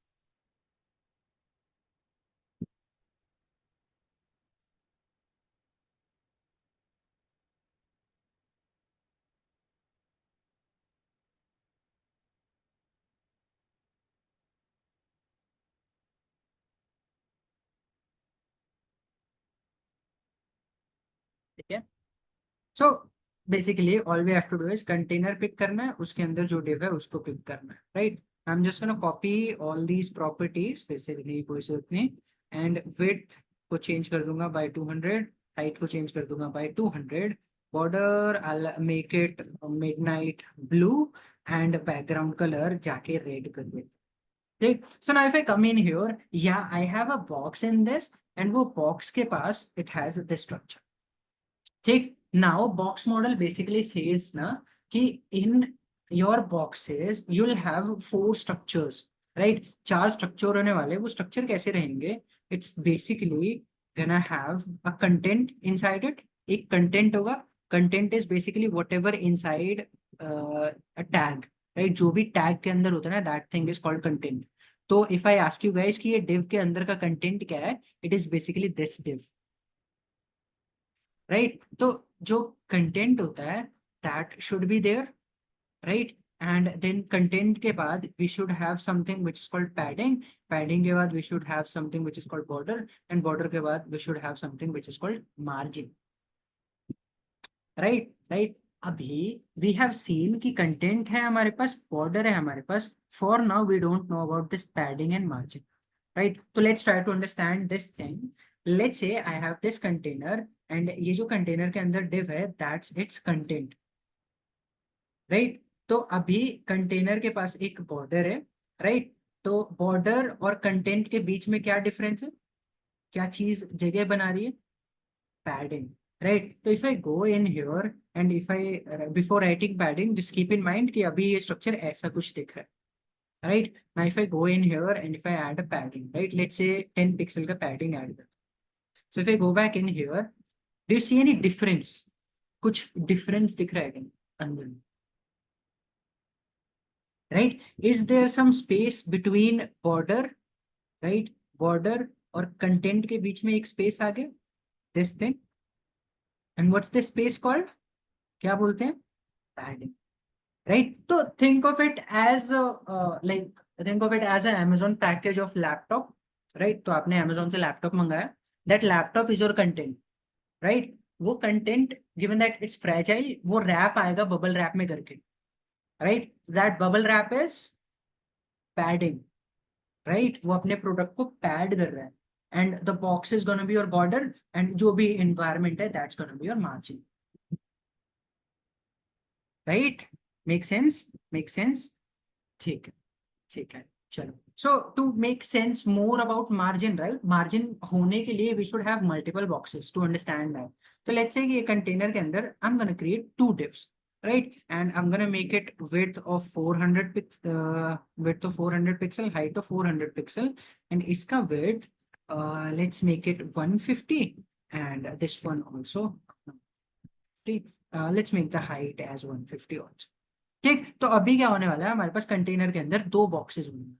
ठीक है, so basically all we have to do is container pick करना है, उसके अंदर जो div है उसको पिक करना है, right. I am just gonna copy all these properties, फिर से लिखने की कोई जरूरत नहीं। एंड विड्थ को चेंज कर दूंगा बाय 200, हाइट को चेंज कर दूंगा by 200, border I make it midnight blue and background colour जाके रेड कर दे, ठीक। So now if I come in here, या I have a box in this and वो बॉक्स के पास इट हैज दिस स्ट्रक्चर, ठीक। Now box model basically says ना कि in your boxes you will have 4 structures, right. 4 structure होने वाले, वो स्ट्रक्चर कैसे रहेंगे? It's basically gonna have a content inside it। एक कंटेंट होगा, content is basically whatever inside a tag, right. जो भी टैग के अंदर होता है ना, that thing is called content. तो if I ask you guys कि ये div के अंदर का कंटेंट क्या है, it is basically this div, right. तो जो कंटेंट होता है that should be there, right. And then content के बाद we should have something which is called padding, padding के बाद we should have something which is called border, and border के बाद we should have something which is called margin, right, right. अभी we have seen कि content है हमारे पास, border है हमारे पास, for now we don't know about this padding and margin, right? So let's try to understand this thing। Let's say I have this container and ये जो container के अंदर div है that's its content, right? तो अभी container के पास एक border है, right? तो border और content के बीच में क्या difference है? क्या चीज जगह बना रही है? Padding, right? तो if I go in here and if I before writing padding just keep in mind कि अभी ये structure ऐसा कुछ दिख रहा है, right? Now if I go in here and if I add a padding, right? Let's say 10 pixel का padding add कर, so if I go back in here, do you see any difference? कुछ difference दिख रहा है क्या अंदर में, right? Is there some space between border, right? Border और content के बीच में एक space आ गया, this thing, and what's this space called? क्या बोलते हैं? padding, right? तो think of it as like think of it as an Amazon package of laptop, right? तो आपने Amazon से laptop मंगाया, that laptop is your content, right. वो content given that it's fragile, वो रैप आएगा bubble wrap में करके, right. That bubble wrap is padding, right. वो अपने प्रोडक्ट को पैड कर रहा है and the box is gonna be your border and जो भी एनवायरमेंट है that's gonna be your margin, right. Make sense, make sense, ठीक है, ठीक है। चलो, so to make sense more about margin, right, margin होने के लिए we should have multiple boxes to understand that. तो लेट्स से कि ये कंटेनर के अंदर I am gonna create 2 divs, right, and I'm gonna make it width of 400 width of 400 pixel, height of 400 pixel, and इसका width let's make it 150 and this one also, ठीक। let's make the height as 150 also, ठीक। तो अभी क्या होने वाला है, हमारे पास कंटेनर के अंदर 2 बॉक्सेस होंगे,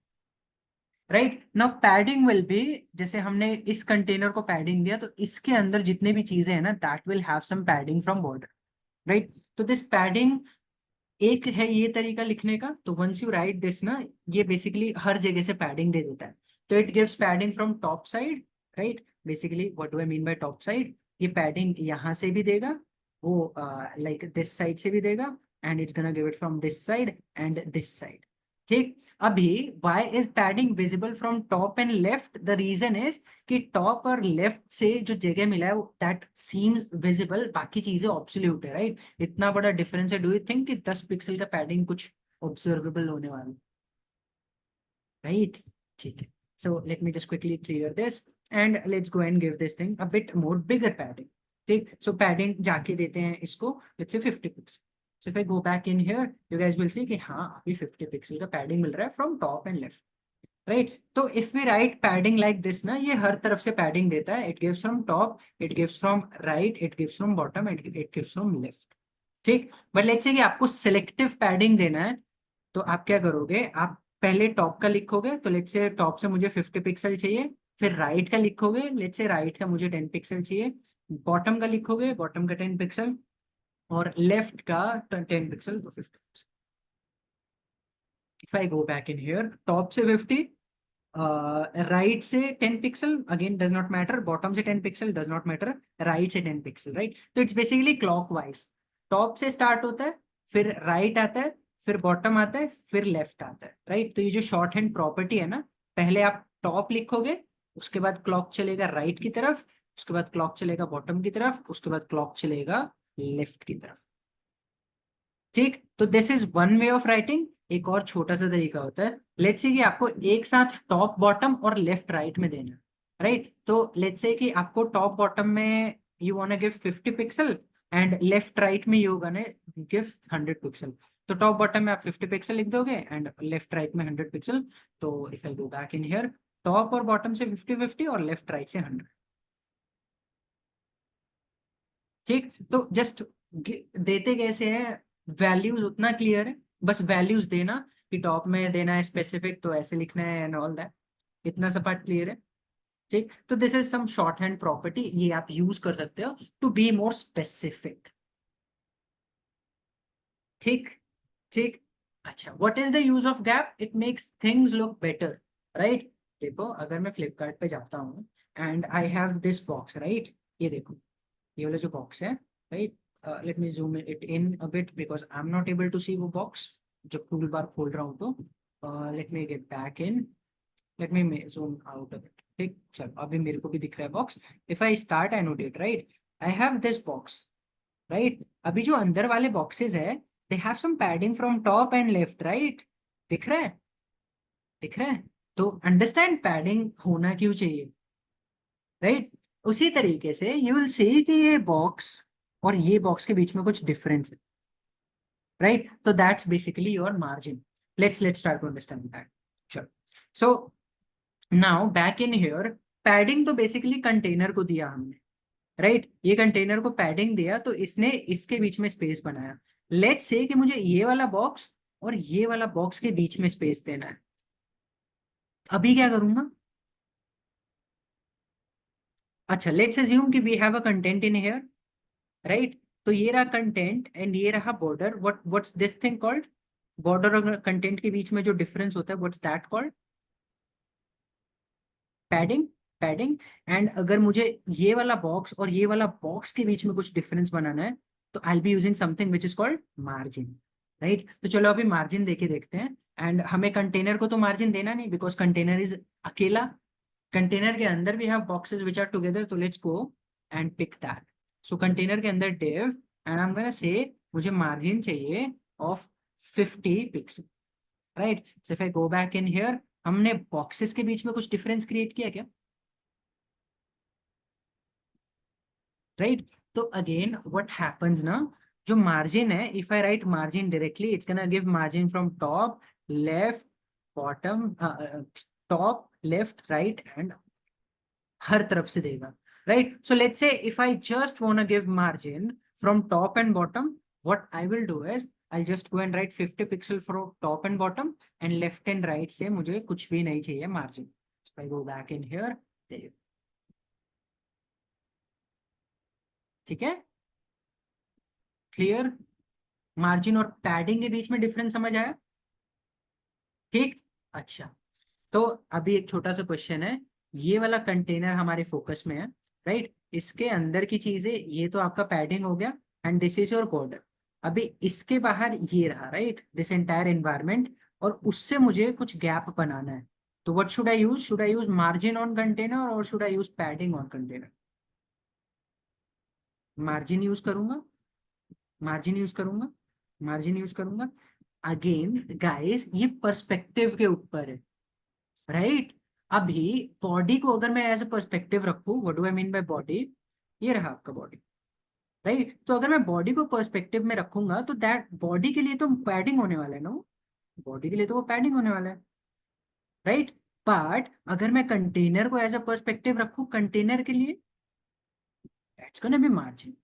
right now padding will be, जैसे हमने इस कंटेनर को पैडिंग दिया तो इसके अंदर जितने भी चीजें हैं ना that will have some padding from border, right. तो दिस पैडिंग एक है ये तरीका लिखने का, तो वंस यू राइट दिस ना, ये बेसिकली हर जगह से पैडिंग दे देता है। तो it gives padding from top side, right. Basically what do I mean bye top side, ये पैडिंग यहाँ से भी देगा, वो लाइक दिस साइड से भी देगा, and it's gonna give it from this side and this side. ठीक। अभी why is padding visible from top and left? The reason is कि टॉप और लेफ्ट से जो जगह मिला है दैट सीम्स विजिबल, बाकी चीजें ऑब्सोल्यूट है, राइट। इतना बड़ा डिफरेंस है, डू यू थिंक कि 10 पिक्सल का पैडिंग कुछ ऑब्जर्वेबल होने वाला, राइट। ठीक है, so let me just quickly clear this and let's go and give this thing a bit more bigger padding. ठीक, सो पैडिंग जाके देते हैं इसको let's say 50 pixel. So if I go back in here you guys will see कि हाँ अभी 50 pixel का padding मिल रहा है from top and left, right. तो if we write padding like this ना, ये हर तरफ से पैडिंग देता है, it gives from top, it gives from right, it gives from bottom, it gives from left. ठीक, बट लेट्स से कि आपको सिलेक्टिव पैडिंग देना है, तो आप क्या करोगे, आप पहले टॉप का लिखोगे, तो लेट्स से टॉप से मुझे 50 पिक्सल चाहिए, फिर राइट का लिखोगे, लेट्स से राइट का मुझे 10 पिक्सल चाहिए, बॉटम का लिखोगे, बॉटम का 10 पिक्सल, और लेफ्ट का 10 पिक्सल, तो 50 pixel. If I go back in here, top से 50, राइट से 10 pixel, again does not matter, bottom से 10 pixel does not matter, right से 10 पिक्सल, राइट। तो इट्स बेसिकली क्लॉकवाइज, टॉप से स्टार्ट होता है, फिर राइट आता है, फिर बॉटम आता है, फिर लेफ्ट आता है, राइट। तो ये जो शॉर्ट हैंड प्रॉपर्टी है ना, पहले आप टॉप लिखोगे, उसके बाद क्लॉक चलेगा राइट की तरफ, उसके बाद क्लॉक चलेगा बॉटम की तरफ, उसके बाद क्लॉक चलेगा लेफ्ट की तरफ। ठीक, तो this is one way of writing. एक और छोटा सा तरीका होता है, लेट्स से कि आपको एक साथ टॉप बॉटम और लेफ्ट राइट में देना, राइट। तो लेट्स से कि आपको टॉप बॉटम में you want to give 50 pixel and left right में यू गोना गिव 100 पिक्सल। तो टॉप बॉटम में आप 50 पिक्सल लिख दोगे एंड लेफ्ट राइट में 100 पिक्सल। तो if I go back in here, top और बॉटम से 50 50 और लेफ्ट राइट से 100। ठीक, तो जस्ट देते कैसे हैं, वैल्यूज उतना क्लियर है, बस वैल्यूज देना, कि टॉप में देना है स्पेसिफिक तो ऐसे लिखना है एंड ऑल दैट, इतना सा पार्ट क्लियर है। ठीक, तो this is some short hand property, ये आप यूज कर सकते हो टू बी मोर स्पेसिफिक। ठीक। ठीक, अच्छा, what is the use of gap, it makes things look better, right. देखो अगर मैं फ्लिपकार्ट पे जाता हूँ and I have this box, right, ये देखो, ये वाला जो बॉक्स है, right. Let me zoom it in a bit because I am not able to see वो बॉक्स जब टूल बार खोल रहा हूँ। तो let me get back in, let me zoom out a bit. ठीक, चलो अभी मेरे को भी दिख रहा है box. If I start annotate, right, I have this box, right. अभी जो अंदर वाले बॉक्सेस है they have some padding from top and left, right. दिख रहा है, दिख रहा है। तो अंडरस्टैंड पैडिंग होना क्यों चाहिए, राइट। उसी तरीके से यू विल सी कि ये बॉक्स और ये बॉक्स के बीच में कुछ डिफरेंस है, राइट। तो that's basically your margin. Let's try to understand that. चलो, so now back in here, padding तो बेसिकली कंटेनर को दिया हमने, राइट। ये कंटेनर को पैडिंग दिया तो इसने इसके बीच में स्पेस बनाया। लेट्स से कि मुझे ये वाला बॉक्स और ये वाला बॉक्स के बीच में स्पेस देना है, अभी क्या करूंगा। अच्छा, लेट्स अज्यूम कि we have a content in here, right. तो ये रहा कंटेंट एंड ये रहा border, what's this thing called, border और कंटेंट के बीच में जो डिफरेंस होता है what's that called, padding. Padding. And अगर मुझे ये वाला बॉक्स और ये वाला बॉक्स के बीच में कुछ डिफरेंस बनाना है, तो I be using something which is called margin, right. तो चलो अभी मार्जिन देके देखते हैं। एंड हमें कंटेनर को तो मार्जिन देना नहीं बिकॉज कंटेनर इज अकेला, कंटेनर के अंदर भी have boxes which are together, तो let's go and pick that. So container के अंदर div and I am gonna say मुझे मार्जिन चाहिए of 50 pixel, right. So if I go back in here, हमने बॉक्सेस के बीच में कुछ डिफरेंस क्रिएट किया क्या, राइट। तो अगेन व्हाट हैपेंस ना, जो मार्जिन है, if I write margin directly it's gonna give margin from top left bottom, top left right and हर तरफ से देगा, right. So let's say if I just want to give margin from top and bottom, what I will do is I'll just go and write 50 pixel for top and bottom, and left and right से मुझे कुछ भी नहीं चाहिए margin. So I go back in here. there. ठीक है, clear? Margin और padding के बीच में डिफरेंस समझ आया? ठीक, अच्छा। तो अभी एक छोटा सा क्वेश्चन है, ये वाला कंटेनर हमारे फोकस में है, राइट? इसके अंदर की चीजें, ये तो आपका पैडिंग हो गया, and this is your border. अभी इसके बाहर ये रहा, राइट, दिस एंटायर एनवायरमेंट, और उससे मुझे कुछ गैप बनाना है। तो what should I use? Should I use margin on container और should I use padding on container? Margin use करूंगा, मार्जिन यूज करूंगा, मार्जिन यूज करूंगा। अगेन गाइस, ये पर्सपेक्टिव के ऊपर है, राइट? अभी बॉडी को अगर मैं एज अ पर्सपेक्टिव रखूं, what do I mean by body? ये रहा आपका बॉडी, राइट? तो अगर मैं बॉडी को पर्सपेक्टिव में रखूंगा तो दैट बॉडी के लिए तो पैडिंग होने वाला है ना, बॉडी के लिए तो वो पैडिंग होने वाला है, राइट? बट अगर मैं कंटेनर को एज अ पर्सपेक्टिव रखूं कंटेनर के लिए, that's gonna be margin,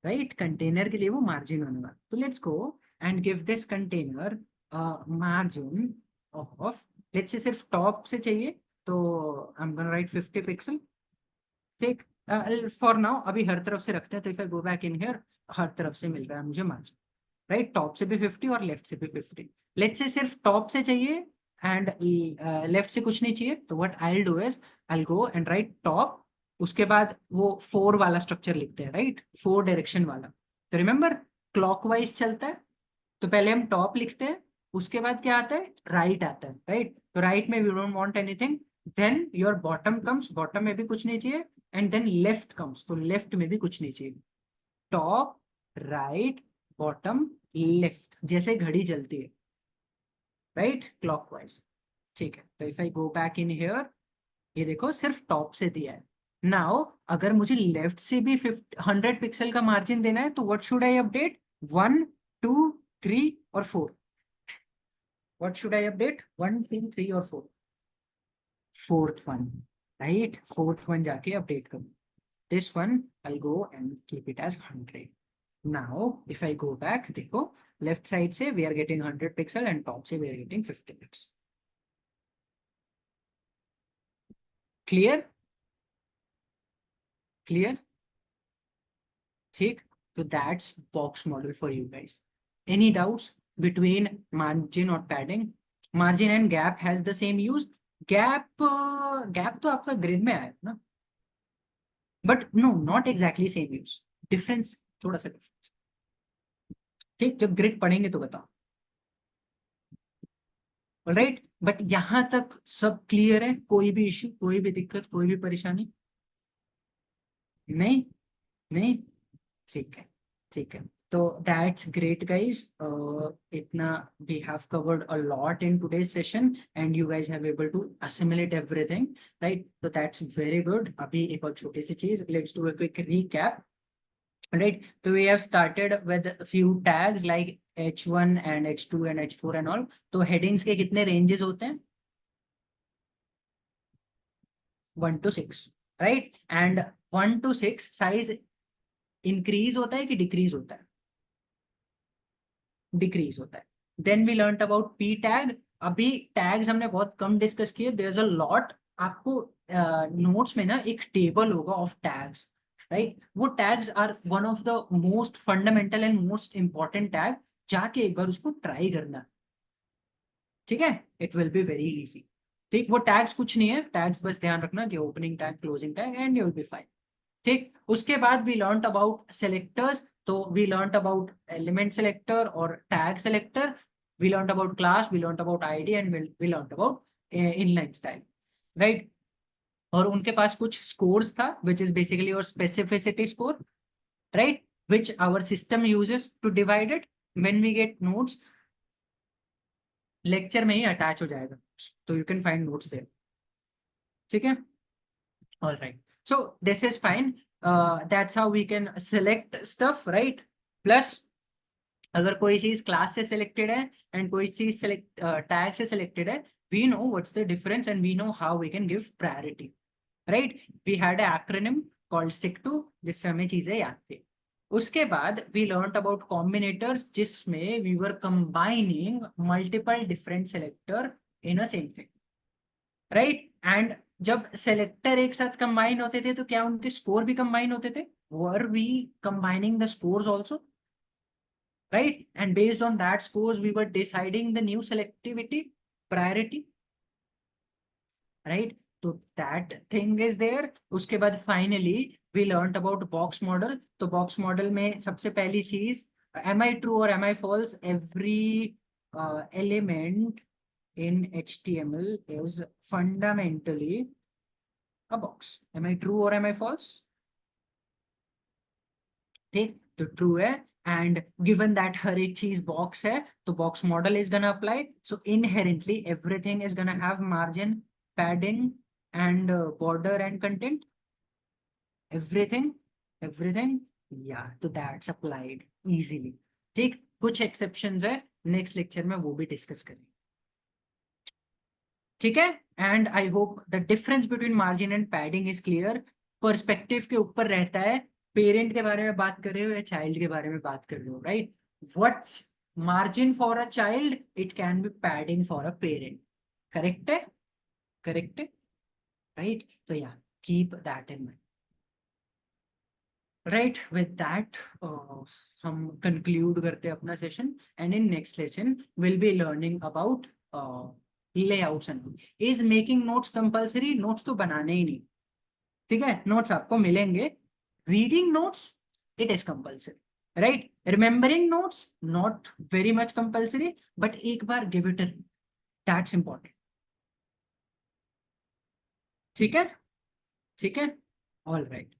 right? Container के लिए वो मार्जिन होने वाला। तो let's go and give this container margin of, let's say सिर्फ टॉप से चाहिए, तो I am gonna write 50 pixel. ठीक, फॉर नाउ अभी हर तरफ से रखते हैं, तो if I go back in here, हर तरफ से मिल रहा है मुझे मार्जिन, राइट? टॉप से भी 50 और लेफ्ट से भी 50। लेट्स से सिर्फ टॉप से चाहिए एंड लेफ्ट से कुछ नहीं चाहिए, तो what I will do is I will go and right top, उसके बाद वो 4 वाला स्ट्रक्चर लिखते हैं, राइट? 4 डायरेक्शन वाला। तो रिमेंबर, क्लॉकवाइज चलता है, तो पहले हम टॉप लिखते हैं, उसके बाद क्या आता है? राइट आता है, राइट? तो राइट में we don't want anything, then your bottom comes, bottom में भी कुछ नहीं चाहिए, एंड देन लेफ्ट कम्स, तो लेफ्ट में भी कुछ नहीं चाहिए। टॉप, राइट, बॉटम, लेफ्ट, जैसे घड़ी चलती है, राइट? क्लॉकवाइज। ठीक है, तो if I go back in here, ये देखो सिर्फ टॉप से दिया है। नाउ अगर मुझे लेफ्ट से भी 100 पिक्सल का मार्जिन देना है, तो व्हाट शुड आई अपडेट? 1, 2, 3 और 4। What should I update? 1, 2, 3 और 4। Fourth one, right? Fourth one जाके अपडेट करूँ। This one I'll go and keep it as 100. Now if I go back, देखो left side से we are getting 100 pixel and top से we are getting 50 pixel. Clear? Clear? ठीक, तो that's box model for you guys. Any doubts between margin or padding? Margin and gap has the same use. Gap gap तो आपका grid में आया ना, but no not exactly same use, difference, थोड़ा सा difference. ठीक, जब ग्रिड पढ़ेंगे तो बताओ, राइट? बट यहां तक सब क्लियर है? कोई भी इश्यू, कोई भी दिक्कत, कोई भी परेशानी? नहीं, नहीं, ठीक है, ठीक है। तो दैट्स ग्रेट गाइस, इतना we have covered a lot in today's session and you guys have able to assimilate everything, right? तो दैट्स वेरी गुड। अभी एक और छोटी सी चीज, let's do a quick recap, right? So we have started with a few tags like h1 and h2 and h4 and all. तो headings के कितने ranges होते हैं? 1 to 6, right? And 1 to 6 size increase होता है कि decrease होता है? Decrease होता है। Then we learnt about p tag. अभी tags हमने बहुत कम डिस्कस किए, there's a lot। आपको नोट्स में ना एक टेबल होगा ऑफ टैग्स, राइट? वो tags are one of the most fundamental and most important tag, जाके एक बार उसको ट्राई करना, ठीक है? It will be very easy. ठीक, वो टैग्स कुछ नहीं है, टैग्स बस ध्यान रखना कि opening tag, closing tag, and you will be fine. ठीक, उसके बाद वी लर्नड अबाउट सेलेक्टर्स, तो we learned about element selector और tag selector, we learned about class, we learned about ID, and we learned about inline style, right? और उनके पास कुछ scores था, which is basically your specificity score, right? which our system uses to divide it when we get notes। Lecture में ही attach हो जाएगा, तो you can find notes there, ठीक है? All right, so this is fine, that's how we can select stuff, right? Plus अगर कोई चीज क्लास से सिलेक्टेड है एंड कोई चीज सिलेक्ट टैग से सिलेक्टेड है, we know what's the difference and we know how we can give priority, right? We had a acronym called सिक2, जिससे हमें चीजें याद थी, उसके बाद वी लर्न अबाउट कॉम्बिनेटर्स, जिसमें we were combining multiple different selector in a same thing, right. And जब सेलेक्टर एक साथ कंबाइन होते थे तो क्या उनके स्कोर भी कंबाइन होते थे? Were we combining the scores also, right? And based on that scores, we were deciding the new selectivity priority, right? So that thing is there. उसके बाद finally we learned about box model. तो box model में सबसे पहली चीज, am I true or am I false? Every element in HTML is fundamentally a box. Am I true or am I false? ठीक, तो true है। And given that हर एक चीज बॉक्स है, तो box model is gonna apply, so inherently everything is gonna have margin, padding and border and content, everything, everything, या तो दैट्स अप्लाइड इजीली। ठीक, कुछ एक्सेप्शंस है, नेक्स्ट लेक्चर में वो भी डिस्कस करेंगे, ठीक है। And I hope the difference between margin and padding is clear. Perspective के ऊपर रहता है, पेरेंट के बारे में बात कर रहे हो या चाइल्ड के बारे में बात कर रहे हो, right? What's margin for a child, it can be padding for a parent, correct है? करेक्ट है, राइट? तो या keep that in mind, right? With that हम कंक्लूड करते हैं अपना session, and in next lesson will be learning about layouts and is making notes compulsory. Notes तो बनाने ही नहीं, ठीक है, नोट्स आपको मिलेंगे। Reading notes, it is compulsory, right? Remembering notes, not very much compulsory, but एक बार गिव इट, दैट्स इंपॉर्टेंट, ठीक है? ठीक है, ऑल राइट।